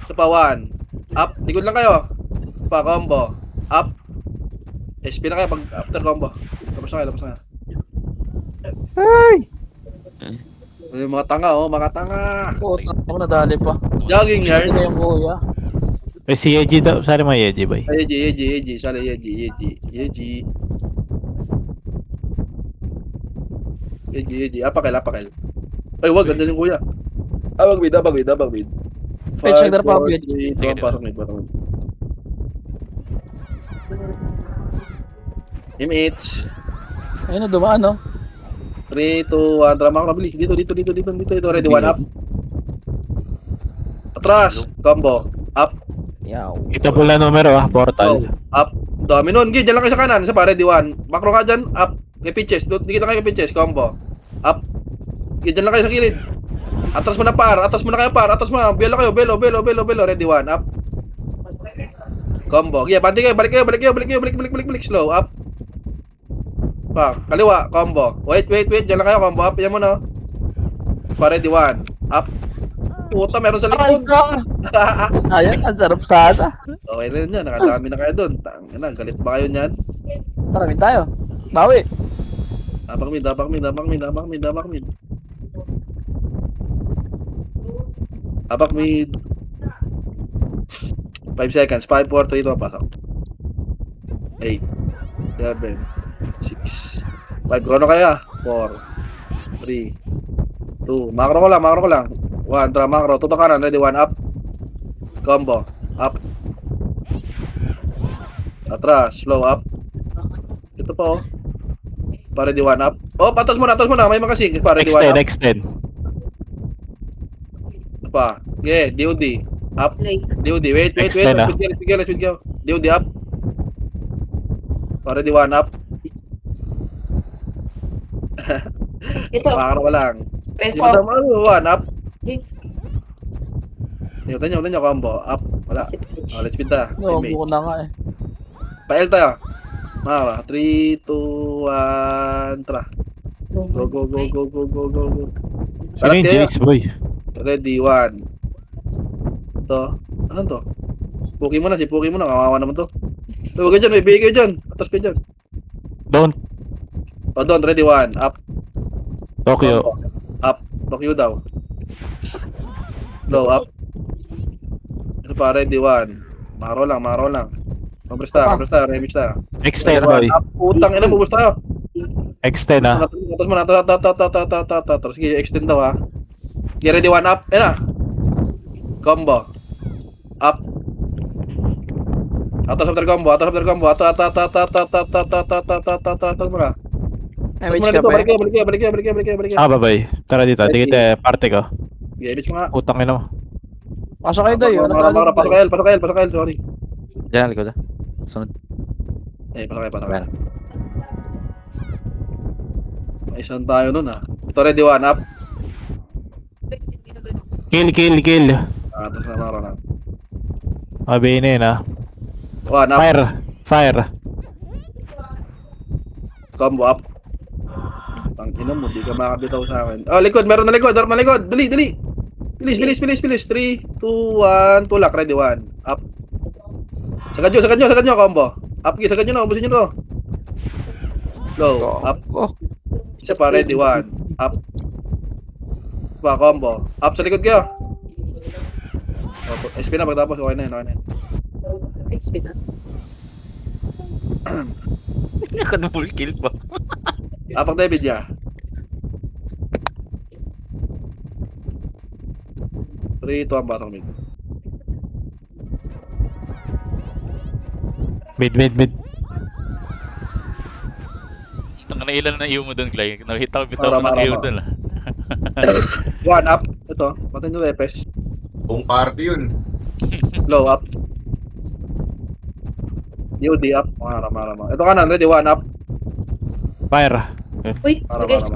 Ito pa, 1. Up, likod lang kayo. Ito pa, combo. Up. SP na kayo pag after combo. Tapos na kayo. Ay, mga tanga, mga tanga. Puta, ako nadali pa. Jogging yards. Hindi yung kuya. Eh, si Yeji daw. Sari mo Yeji, boy. Yeji. Sali, Yeji. Apakel. Ay, wag, ganda yung kuya. Abang mid. Page, nagdara pa ako, Page. Pasok mid. Image. Ayun na, dumaan, no? 3, 2, 1, drama ko nabili. Dito. Ready, 1 up. Atras, combo. Up, Yaw. Ito pula numero, portal. up. Dami nun. Diyan lang kayo sa kanan. Isa pa, ready, 1. Makro ka dyan, up. Kay pitches. Dikita kayo kay pitches, combo. Up. Diyan lang kayo sa gilid. Atras mo na par. Atras mo na. Belo kayo. Belo. Ready, 1. Up. Combo. Yeah, bandi kayo. Balik. Slow. Up. Pa. Kaliwa. Combo. Wait. Diyan lang kayo. Combo. Up. Yan mo na. Pa, ready, 1. Up. Puta, meron sa likod. Ayan, ang sarap sana. Okay na yun yan. Nakadami na kayo doon. Tangina, galit ba kayo niyan? Tara, min tayo. Bawi. Dapak mid. Dapak mid. 5 seconds. 5, 4, 3, 2, pasok. 8, 7, 6, 5. Krono kaya? 4, 3, 2. Makro ko lang. 1, tara makro. Tutok kanan. Ready, 1, up. Combo. Up. Atras. Slow, up. Ito pa, oh. Para di 1 up. Oh, patas mo na. May makasing. Para di 1 up. Extend. Ito pa. Okay, DOD. Up. Like, DOD. Wait. Extend, ah. Let's go. DOD up. Para di 1 up. ito. Makakara ko lang. Peso. 1 up. Eh. Tingnan nyo, combo. Up. Wala. Oh, let's speed na. No, buko na nga eh. Pa-L tayo. Mara. 3, 2, 1. Tara. Go. Sino yung Jace, boy? Ready, 1. Ito. Ano to? Puki mo na. Kawawa naman to. So, huwag kayo dyan. May bigay kayo dyan. Atas kayo dyan. Don't. O, doon. Ready, 1. Up. Tokyo. Up. Tokyo daw. Low, up. Ito pa. Ready, 1. Maro lang. Compress tayo. Remix tayo. Extend, Ready, 1. boy. Up. Utang. Ina, bubus tayo. Extend, ah. Atas mo na. Sige, extend daw, ha. Okay, ready, 1 up. Ayan na. Combo. Up. Atas after combo. Atas mo na. MH ka pa eh. Balik kayo. Saka ba, boy? Tara dito. Dikit parte ko. Okay, bitch mo nga. Utang ina mo. Pasok kayo tayo. Para pasok kayo, sorry. Diyan, likod. Sunod. Pasok kayo. May isang tayo nun, ha. Ito, ready, 1 up. Kill. Tapos na maro na. Mabihin na yun, ah. 1 up. Fire. Combo up. Tangina mo, di ka makabitaw sa akin. Oh, likod, meron na likod. Dali. Bilis. 3, 2, 1, tulak, ready, 1. Up. Sagad nyo, combo. Up, sagad nyo na, ubusin nyo na. Low, up. Oh. Isa pa, ready, 1. Up. Pa, combo. Up sa likod kayo. SP na, pagtapos, okay na yun. XP na. Nakadouble kill pa. Apak David ya. 3, 2, 1, pasok mid. Mid. Ang nailan na iyo mo doon, Clay. Nakita ko bitaw mo Marama. ng iyo doon. 1 up. Ito, patin yung repes. Buong party yun. Low up. DOD up. Marama. Ito kanan, ready, 1 up. Fire. Uy, Mara. nag-XP.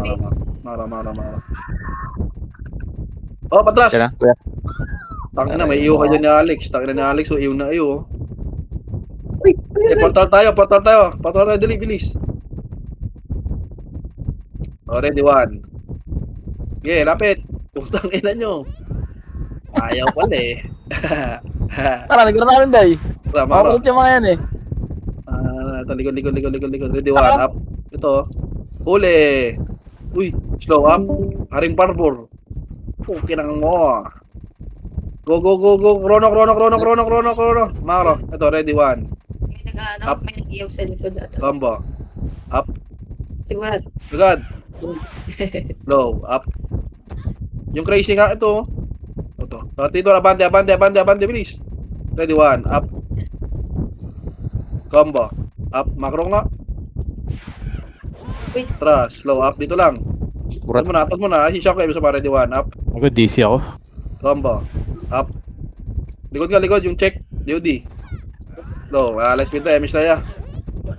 Oh, patras. Diyan na, kuya. Tangin na, may iyo ka dyan ni Alex. Tangin na ni Alex, so iyo na iyo. Uy, Portal tayo. Portal tayo, dali, bilis. O, ready, 1. Okay, lapit. Putang ina nyo. Ayaw pala eh. Tara, ligon natin, day. Tara, maro. Makakulit yung mga yan eh. Ito, likod. Ready, 1, up. Ito. Huli. Uy, slow up. Haring Parbor. Kinang mo. Go. Chrono. Maro. Ito, ready, 1. may nag-ano, Up. may nag-iyaw sa likod ata. Combo. Up. Sigurado. Agad. Low. Up. Yung crazy nga, ito. Ito. Dito, abante, bilis. Ready, 1. Up. Combo. Up. Macro nga. Wait. Tras. Slow up. Dito lang. Burat. Atas mo na. Si Shockwave sa ready, 1. Up. Ako, DC ako. Combo. Up. Likod. Yung check. DOD. Low. Let's speed na. Emish na ya.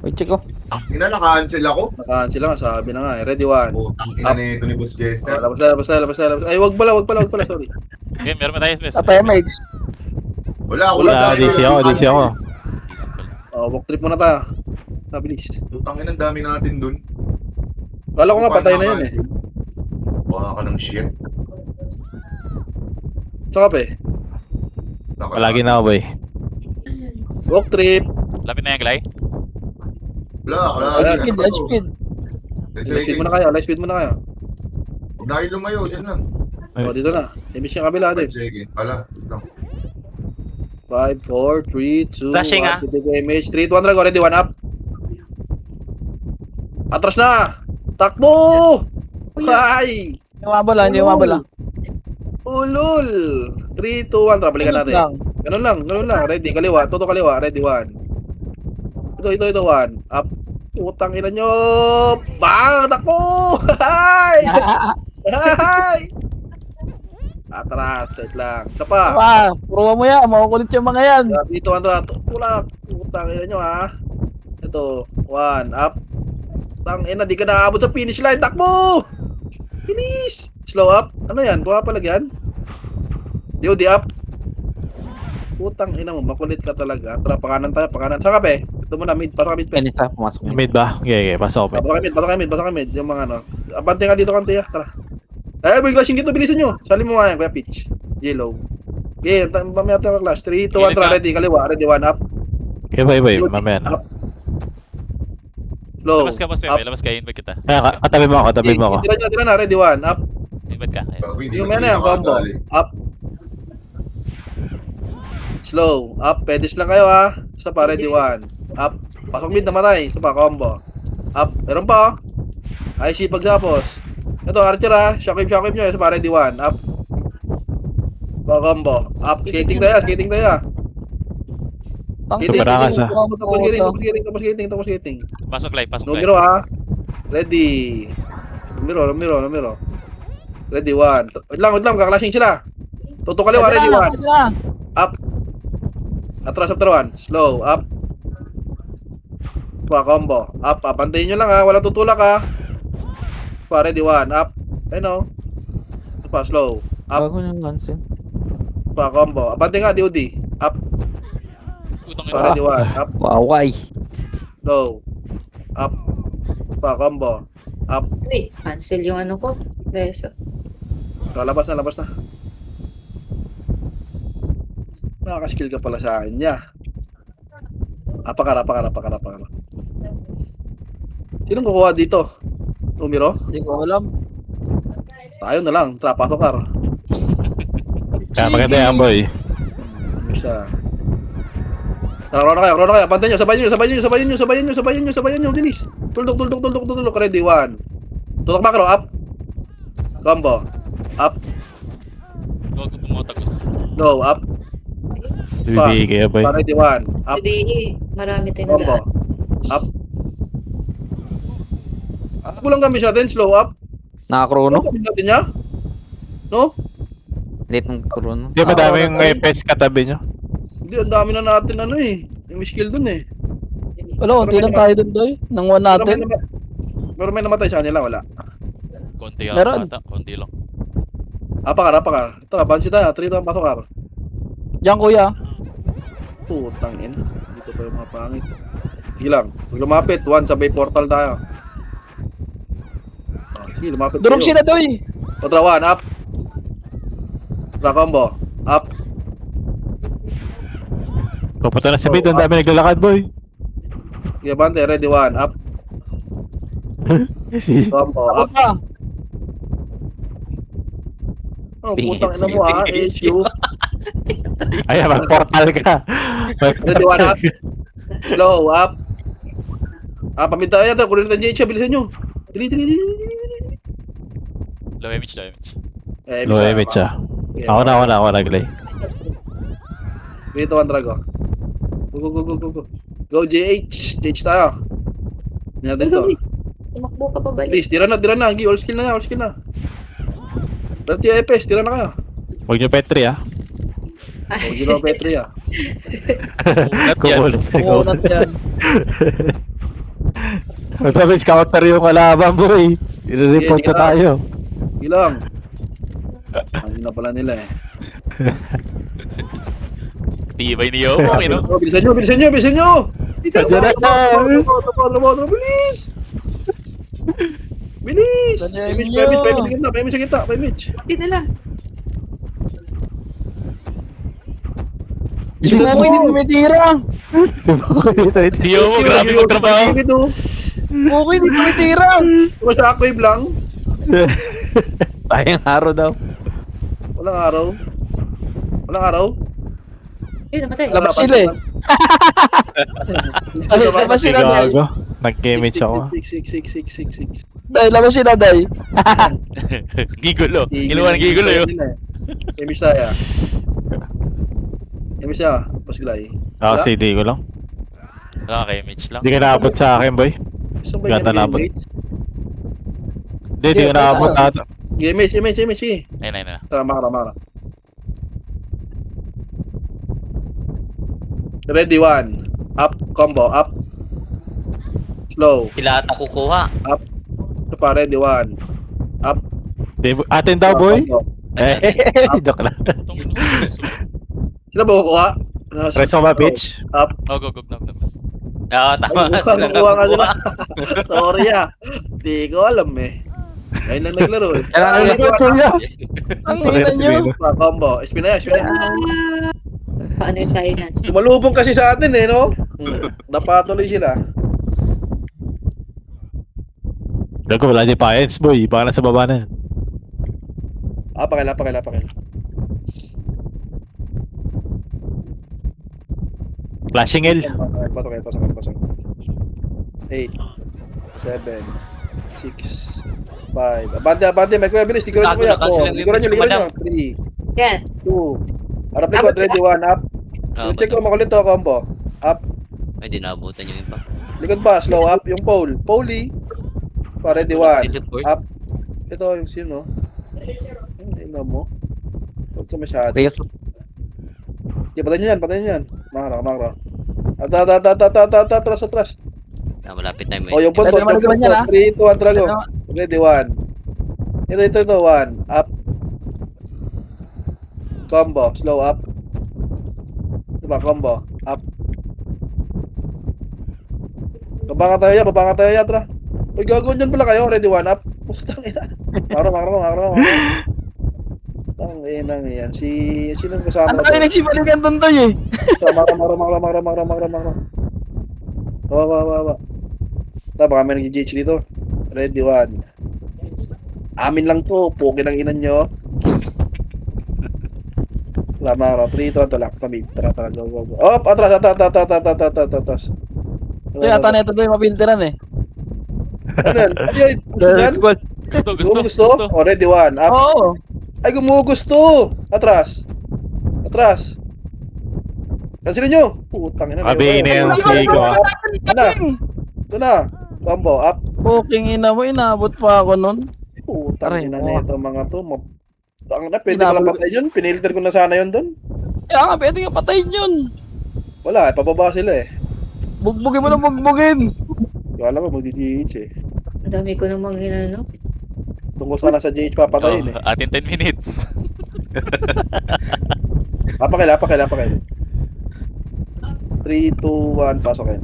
Wait, check ko. Ina, naka-cancel ako. Nakahan sila nga. Sabi na nga eh. Ready, 1. Putang ina nito ni Boss Jester. Labas na. Ay, wag pala. Sorry. Okay, meron ba tayo? Sa mage. Wala, Wala, DC ako. Walk trip muna tayo. Nabilis. Putang ina, ang dami natin dun. Kala ko nga patay na yun eh. Baka ka ng shit. Tsaka pa eh. Palagi na ako, boy. Walk trip. Lapit na yung glay. Wala. Edge speed. 10 Light speed seconds. muna kayo. Huwag na kayo lumayo, dyan lang. Ay. O, dito na. Emish yung kabila 5 din. seconds. Pala, lang. 5, 4, 3, 2, Flashing, 1. Take image. 3, 2, 1, drag. Ready, 1 up. Atras na! Takbo! Uy, Hay! Hindi umabala. Ulol! 3, 2, 1. Tara, balikan natin. Ganun lang. Ready, kaliwa. Toto kaliwa. Ready, 1. Ito, 1. Up. Utang ina nyo! Bang! Takbo! Hay! Hay! Atras. Wait lang. Isa pa. Puro mo yan. Makukulit yung mga yan. Dito, Andra. Tulak. Utang ina nyo, ha? Ito. 1. Up. Utang ina. Di ka naabot sa finish line. Takbo! Finish! Slow up. Ano yan? Buha palagyan? DOD up. Utang ina mo. Makulit ka talaga. Tara, pakanan tayo. Saan ka, pe? Ito muna, mid. Pasok ka mid, pe. Ganito, pumasok mo. Mid ba? Okay, pasok ako. Pasok ka mid. Yung mga ano. Abante nga dito, kante, Tara. Boy, clashing dito. Bilisan nyo. Salim mo nga yan, Kuya Pitch. Yellow. Okay, mamaya tayo clash. 3, 2, 1, tara. Ready, kaliwa. Ready, 1 up. Okay, boy. Mamaya na. Low. Labas ka, boss. Up. Labas ka. Invite kita. Kaya, katabi mo ako. Tira na. Ready, 1 up. Invite ka. Ayun. Gago, hindi Yung na ano yan, combo. nakadali. Up. Slow. Up. Pedis lang kayo, ha. Isa pa, ready, 1. Up. Pasok mid, namatay. Isa pa, combo. Up. Meron pa, oh. IC pagsapos. Ito, Archer, ha. Shockwave nyo. Isa pa, ready, 1. Up. Pa, combo. Up. Skating tayo. Tumarangas, ha. Tapos skating. Pasok live. Numero, ha. Ready. Numero. Ready, 1. Wait lang. Kaklashing sila. Toto kaliwa, ready, 1. Up. Atras after 1. Slow. Up. Pa, combo. Up. Pantayin nyo lang, ha. Walang tutulak, ha. Pa, ready, 1. Up. Ayun, o. Pa, slow. Up. Bago yung cancel. Pa, combo. Abante nga, DOD. Up. Utang Pa, ready, 1. Up. Waway. Slow. Up. Pa, combo. Up. wait. Cancel yung ano ko. Reso. Labas na. Nakaka-skill ka pala sa akin niya. Apakara. Sinong kukuha dito? Umiro? Hindi ko alam. Tayo na lang. Pasok ka. Kaya maganda yan, boy. Ano siya? Tara, rono kayo. Pantay nyo. Sabayin nyo. Dilis. Tuldok. Ready, 1. Tutok macro. Up. Combo. Up. Huwag ko tumutagos. No. Up. Bibigay kayo, boy. Ready, 1. Up. Sabi, marami tayong Combo. nadaan. Up. Kulang kami siya din. Slow up. Nakakrono? Kami natin niya? No? Late ng krono. Hindi ba dami yung FPS katabi nyo? Hindi, ang dami na natin ano eh. May skill dun eh. Wala, unti lang tayo dun, doy. Nang one natin. Pero may namatay sa kanila, wala. Konti lang. Meron. Konti lang. Apakar. Tara, bansi tayo. 3 tayo, pasok kar. Diyan kuya. Putang ina. Dito pa yung mga pangit. Sige lang. Pag lumapit, 1 sabay portal tayo. Oh, sige, lumapit Durog kayo. sila doy. Kontra 1, up. Kontra combo. Up. Papunta na si Bait, ang dami naglalakad, boy. Sige, bante. Ready, 1, up. Combo, Ako up. pa. Oh, putang ina mo ah. HU. Ay, mag-portal ka. Ready, 1, up. Slow, up. Paminta yan. Kunin natin JH. Bilisan nyo. Dili. Low image, low image. Low image siya. Ako na, Glay. Dito, 1 Drago. Go. Go, JH. JH tayo. Yan natin to. Tumakbo ka pa balik. Please, tira na. Gi, all skill na. Berarti EPS, tira na kayo. Huwag niyo Petri, ah. Huwag nyo na Petri ah. Ulat yan. Uunat yan. Tapos counter yung kalaban, boy. I-report na tayo. Ilang. Ano na pala nila eh. Tibay ni Yomo, you know? Bilisan nyo! Nandiyan na. Trabaho, bilis! Bilis! Nandiyan Pemage sa gitna. Hindi na lang. Si Bukoy hindi tumitira. Si Yomo, grabe magtrabaho. Bukoy hindi tumitira. Shockwave lang. Tayang araw daw. Walang araw. Yun, namatay. Labas sila eh. Labas sila dahil. Gago. Nag-image ako. 6. Dahil labas sila dahil. Gigulo. Ginawa ng gigulo yun. Pemage tayo. Pemage siya. Pasglay. Ako, CD ko lang. Okay, image lang. Hindi ka naabot sa akin, boy. Gata naabot. Hindi ka naabot ata. Image. Ayun. Tara, makara. Ready, 1. Up, combo, up. Slow. Sila ata kukuha. Up. Ito pa, ready, 1. Up. Atin daw, boy. Combo. Joke lang. Sila ba kukuha? Reso ba, bitch? Up. Oh, go. Oo, tama. Sila Kukuha nga sila. kukuha. Sorry ah. Di ko alam eh. Ngayon lang naglaro eh. Kailangan ko, kuya. Ang ina nyo. Combo. Espina. Paano yung tayo na? Tumalubong kasi sa atin eh, no? Napatuloy sila. Gago, wala di paens, boy. Baka nasa baba na yan. Pakila. Flashing L. Pasok. 8, 7, 6, 5. Abante, may kuya bilis. Liguran nyo kuya. Gago, nakansel ang Liguran image, nyo. madam. 3, Yan. 2. Harap likod, ready, 1, up. Check ko, makulit to, combo. Up. Ay, di naabutan yung iba. Likod pa, slow up. Yung pole. Poley. Pa, ready, 1. Teleport. Up. Ito, yung sino. Ina mo. Huwag ka masyado. Reyes. Okay, patayin nyo yan. Makara. Atras. Malapit na O, yung punto. Pwede naman naman yan, ah. 3, 2, 1, drago. Ready, 1. Ito, 1. Up. Combo, slow up. Diba, combo, up. Babanga tayo yan, tra. Uy, gagawin dyan pala kayo. Ready, 1, up. Putang ina. Makara. Tangina yan. Sino yung kasama Ano na kayo nagsibalikan doon to eh? Makara. Baba. Baka may nag-GH dito. Ready, 1. Amin lang to. Pukin ang inan nyo. Makara. 3, 2, 1, talak. Tara, go. Oh, atras. Ito yata na ito doon mapilteran eh. Ano yan? Ay, gusto yan? Gusto. Oh, ready, 1. Up. Oo. Ay, gumugusto! Atras! Kansilin nyo! Putang ina. Abi na yan, Sigo, ah. Ito na! Combo, up! Puking ina mo, inabot pa ako nun. Putang Aray, ina mo. na ito mga to. Ang na, pwede palang patayin yun. Pinilter ko na sana yun doon. Kaya nga, pwede nga patayin yun. Wala, pababa sila eh. Bugbugin mo na bugbugin. Kala ko mag-GH eh. Ang dami ko namang ginano. Tungkol sana sa GH papatayin eh. Atin 10 minutes. Apakil. 3, 2, 1, pasokin.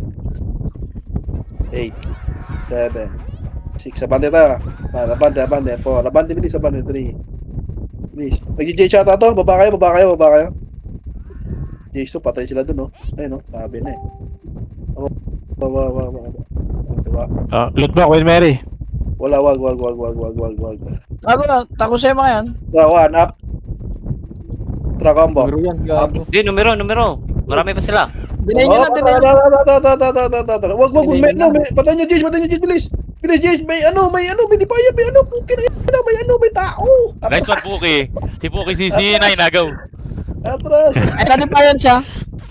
8, 7, 6, abante tayo. Abante. 4, abante, bilis, abante. 3, bilis. Nag-J shot to, baba kayo. Jason, patay sila dun, no? Ayun, no? Sabi na eh. Baba. Loot mo, Queen Mary. Wag. Gago na, tako siya mga yan. Tra, 1, up. Tra, combo. Numero yan, gago. Di, numero. Marami pa sila. Dinayin nyo na, dinayin nyo. Wag, patay nyo, Jace, bilis. Bilis, Jace, may dipaya, may tao. Nice one, Puki. Si Puki si nagaw. Atras. Ay, nanipayan siya.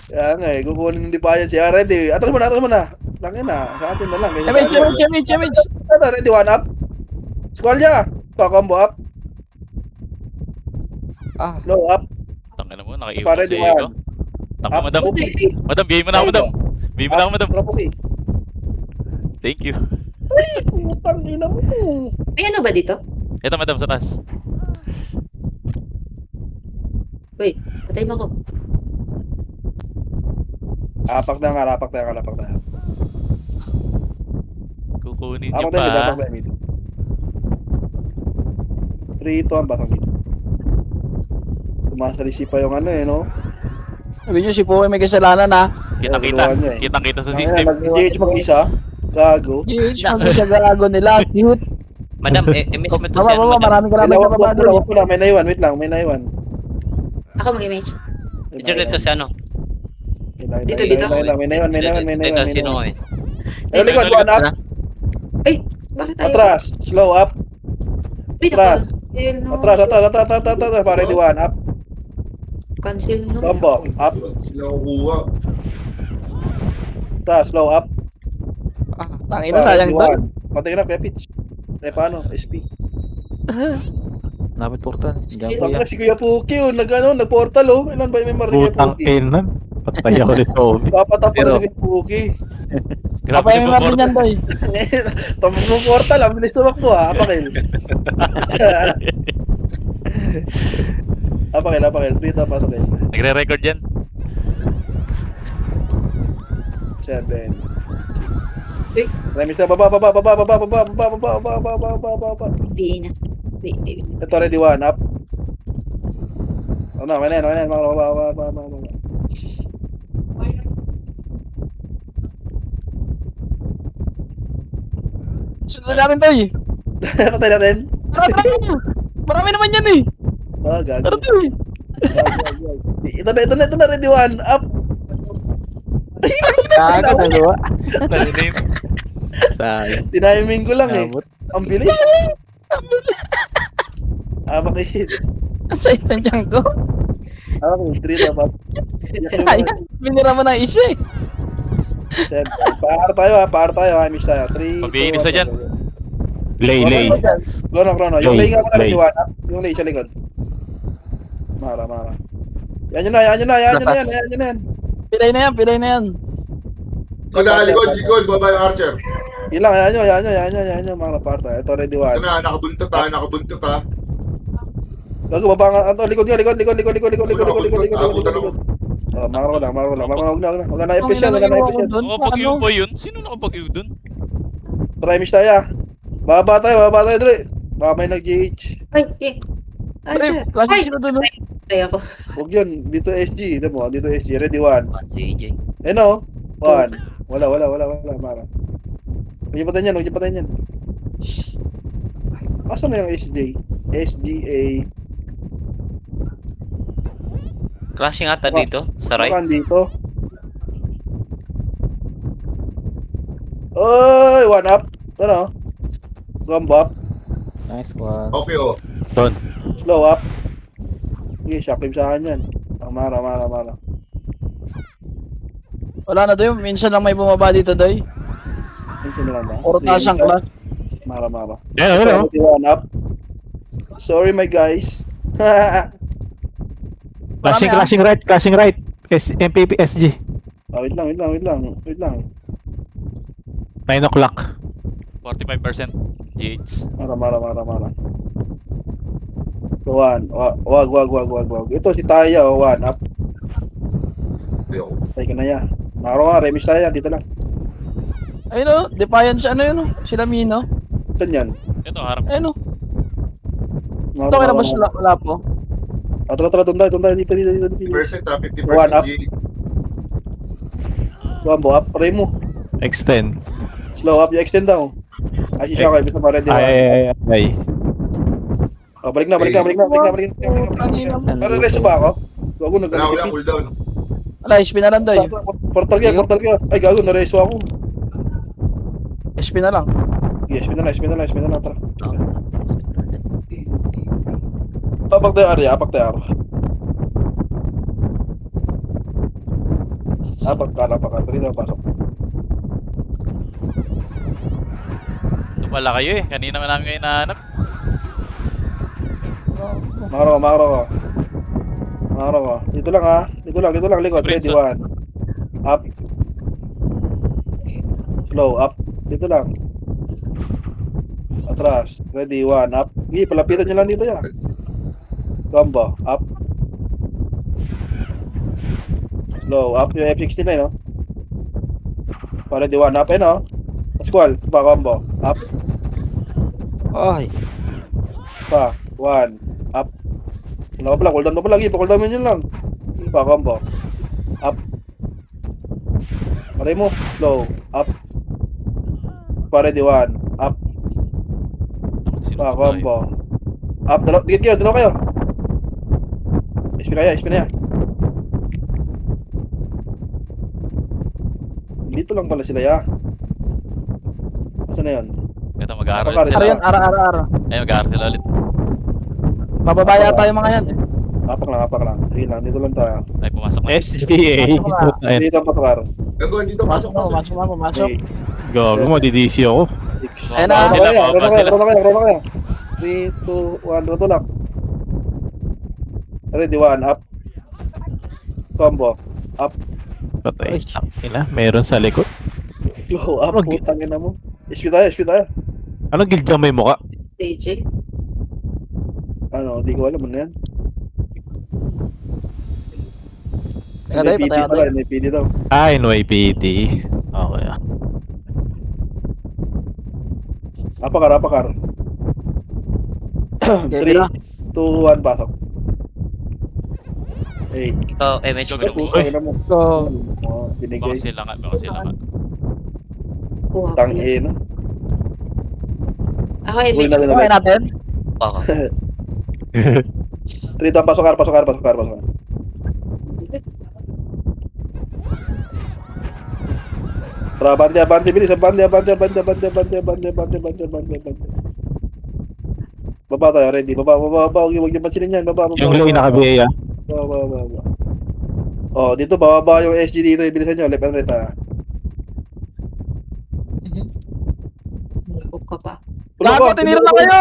Kaya nga eh, kukunin ng dipayan siya. Ready, atras mo na. Langin na, sa atin na lang. Damage. Ready, 1 up. Squalya. Pa-combo up. Low up. Tangina mo, nakaiwas Pare, si di Ego. Tangina, Up. madam. Madam, biyahin mo na ako, madam. Biyahin mo na ako, madam. Property. Thank you. Ay, putang ina mo. May ano ba dito? Ito, madam, sa taas. Uy, patay mo ko. Rapak na. Kukunin niyo Apak na, pa. mid. 3, 2, 1, basang mid. Tumasalisi pa yung ano eh, no? Sabi nyo, si Poe may kasalanan ha. Kitang-kita sa system. Nag-GH mag-isa. Gago. Yes, mag siya gago nila. Cute. Madam, MS mo to si ano, Baba, madam. maraming kalamay na baba doon. Wag po lang, may naiwan. Wait lang, may naiwan. Ako mag-image. Diyan dito si ano. Dito. May naiwan. Dito, sino ko eh. Eh, likod, 1 up. Ay, bakit tayo? Atras. Slow up. Uy, Atras. naka-cancel. Pare, di 1 up. Cancel no. Combo. Up. Sila kukuha. Atras. Slow up. Tangina, sayang to. Patay na, Pepich. Paano? SP. Napit portal. Diyan Sige. Pag si Kuya Puki, nag-portal, oh. Ilan ba yung memory ni Kuya Putang Puki? inan. Patay ako ni Toby. Papatap pa Zero. ni Kuya Puki. Grabe Kapay si may marin yan, Puport. boy. Tapos mo portal, ang bilis tumakbo, ha? Apakil. Apakil. Prito, pasakil. Nagre-record yan. 7. Uy. Remis na, baba. Piin na. Wait. Ito, ready 1, up. Ano, may na yan. Baba. Sunod natin to eh. Patay natin. Tara. Marami naman yan eh. Ah, gago. Tara to eh. Ito na, ready 1, up. Kaga, dalawa. Tiniming ko lang eh. Ang bilis. Apakil. Ang sayang ng tiyan ko. Apakil, 3 na, pap. Ayan, binira mo na isa eh. Paar tayo, ha, miss tayo. 3, Pabihin isa dyan. Lay. Chrono. Yung Lay, lay nga ko na lay. rin, yung lay sa likod. Mara. Yan yan. Pilay na yan. Kala, likod, baba yung archer. Yun lang, yan nyo, mga par tayo. Ito, ready 1. Ito na, nakabuntot ha. Gago, baba nga. Ito, likod. Abutan ako. Oh, makaro lang. Wala na FPS yan. Nakapag-iw pa yun? Sino nakapag-iw dun? Try miss tayo. Baba tayo, Dre. Baka may nag-GH. Ay, Archer. Kasi Ay, sino doon? patay ako. Huwag yun, dito SG. Dito SG, ready 1. Si AJ. Eh no, 1. Wala, Mara. Huwag niyo patayin yan. Asan na yung SJ? SGA. Clashing ata dito, sa right. Saan dito? Oy, 1 up. Ano? Combo up. Nice one. Okay, oh. Doon. Slow up. Sige, shock him sa akin yan. Mara. Wala na doon, minsan lang may bumaba dito doy. Minsan na lang ba? Puro taas ang class. Mara. Yan, ano? Ready 1 up. Sorry, my guys. Clashing right. MPP SG. Wait lang. 9 o'clock. 45% GH. Mara. 1. Wag. Ito si Taya, 1 up. Ayoko. Patay ka na yan. Makaro ka, remix tayo yan. Dito lang. Ayun o, Defiance, ano yun o? Sila Mino. Saan yan? Ito, harap. Ayun o. Makaro Ito kaya na ka, boss, wala po. Tara, doon tayo. Dito. 50% ha, 50% One up. G. Combo up, pray mo. Extend. Slow up, you extend daw. Ay, siya kayo. Basta pa ready. Ay. Oh, balik na. Pero reso ba ako? Gago, Wala, nag-alipin. cooldown. Wala, SP na lang doy. Portal ka. Ay, gago, nareso ako. SP na lang. Yes, SP na lang, tara. Apak tayo, Ari, apak. Apak ka. Dali na, pasok. Ito pala kayo eh. Kanina man namin kayo nahanap. Makaro ka. Dito lang, ha. Dito lang, likod. Sprint, Ready, one. Up. Slow, up. Dito lang. Atras. Ready, one. Up. Sige, palapitan nyo lang dito yan. Combo. Up. Slow, up. Yung F69, no? Ready, one. Up, no? Squall. Pa, combo. Up. Ay. Pa. One. Up. Ano pa lang? Cooldown mo pa lagi. Pa-cooldown mo yun lang. Pa, combo. Up. Paray mo. Slow. Up. Pa, ready, one. Up. Sino Pa, ba tayo? combo. Up. Dikit kayo. SP na yan. Dito lang pala sila, ya. Saan na yun? Ito, mag-aaral Napaka- sila. Ara yan, ara. Ay, mag-aaral sila ulit. Bababaya tayo mga yan eh. Apak lang. Sige lang, dito lang tayo. Ay, pumasok na. SGA. Ayun. Dito ang patukar. Gagawin dito, Pasok pasok. na, pumasok. Gago, madidisi ako. Ayun na. Baba sila, baba sila. Rono kaya. 3, 2, 1, roto lang. Ready, one, up. Combo. Up. Patay. Ina, meron sa likod. Slow, up. Wag- Putang ina mo. SP tayo. Anong guild dyan may muka? DJ. Ano, di ko alam ano yan. Teka tayo, patay ako tayo. NAPD daw. NYPD. Okay. Apakar. Okay, 3, na. 2, 1, pasok. 8. Ikaw, MH. Go. Putang ina mo. So, Oh, binigay. Baka sila nga. Kuha ko. Tangin. Ako, Uwi na rin okay ulit. natin. Baka. 3 down, pasok. Tara, bante, bilis. Bante. Baba tayo, ready. Baba. Huwag niyo pansinin yan. Baba. Yung lane naka-BA ah. Baba. Oh, dito, bababa yung SG dito. Ibilisan nyo, left and right, ha. Move ka pa. Gago, tinira na kayo!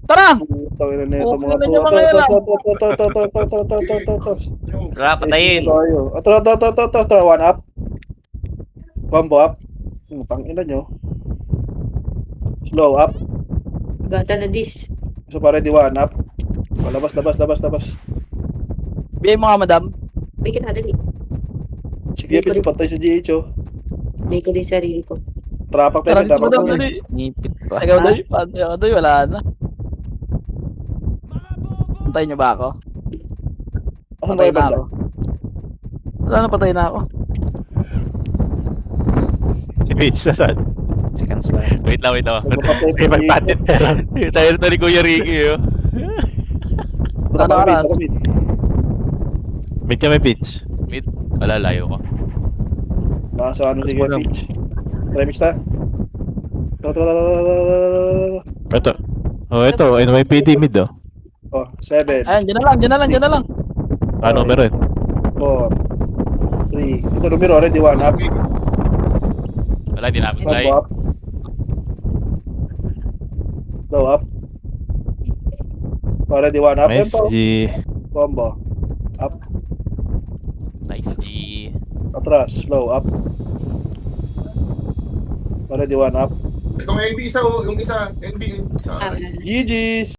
Tara! Tangina na ito, Okay mga na yung mga yan, ah. Tara, patayin. Tara, one up. Combo up. Tangina nyo. Slow up. Gata na this. So, para di one up. Oh, labas. BA mga madam. Uy, kita dali. Sige, pinipatay sa GH, oh. Lay ko din sarili ko. Trapak Tara, tayo, madam, tayo. dali. Ngipit pa. Tagaw doy, pati ako doy, wala na. Antayin niyo ba ako? Patay na ako. Wala na, patay na ako. Si Mitch, saan? Second slide. Wait lang. May magpatit. Tayo na ni Kuya Ricky, oh. Mid ka may pitch. Mid. Wala, layo ko. Nasa ano sige, Mas mo pitch. Remix ta. Ito. Oh, ito. NYPD mid oh. Oh, 7, Ayan, dyan na lang. Ano meron? 4, 3. Ito, numero, ready, one up. Wala, di namin try. Combo up. Slow up. Oh, ready, one up. SG. Combo. Up. Nice, G. Atras. Slow up. Oh, ready, one up. Itong NB isa, yung isa, NB isa. Ah, GG's!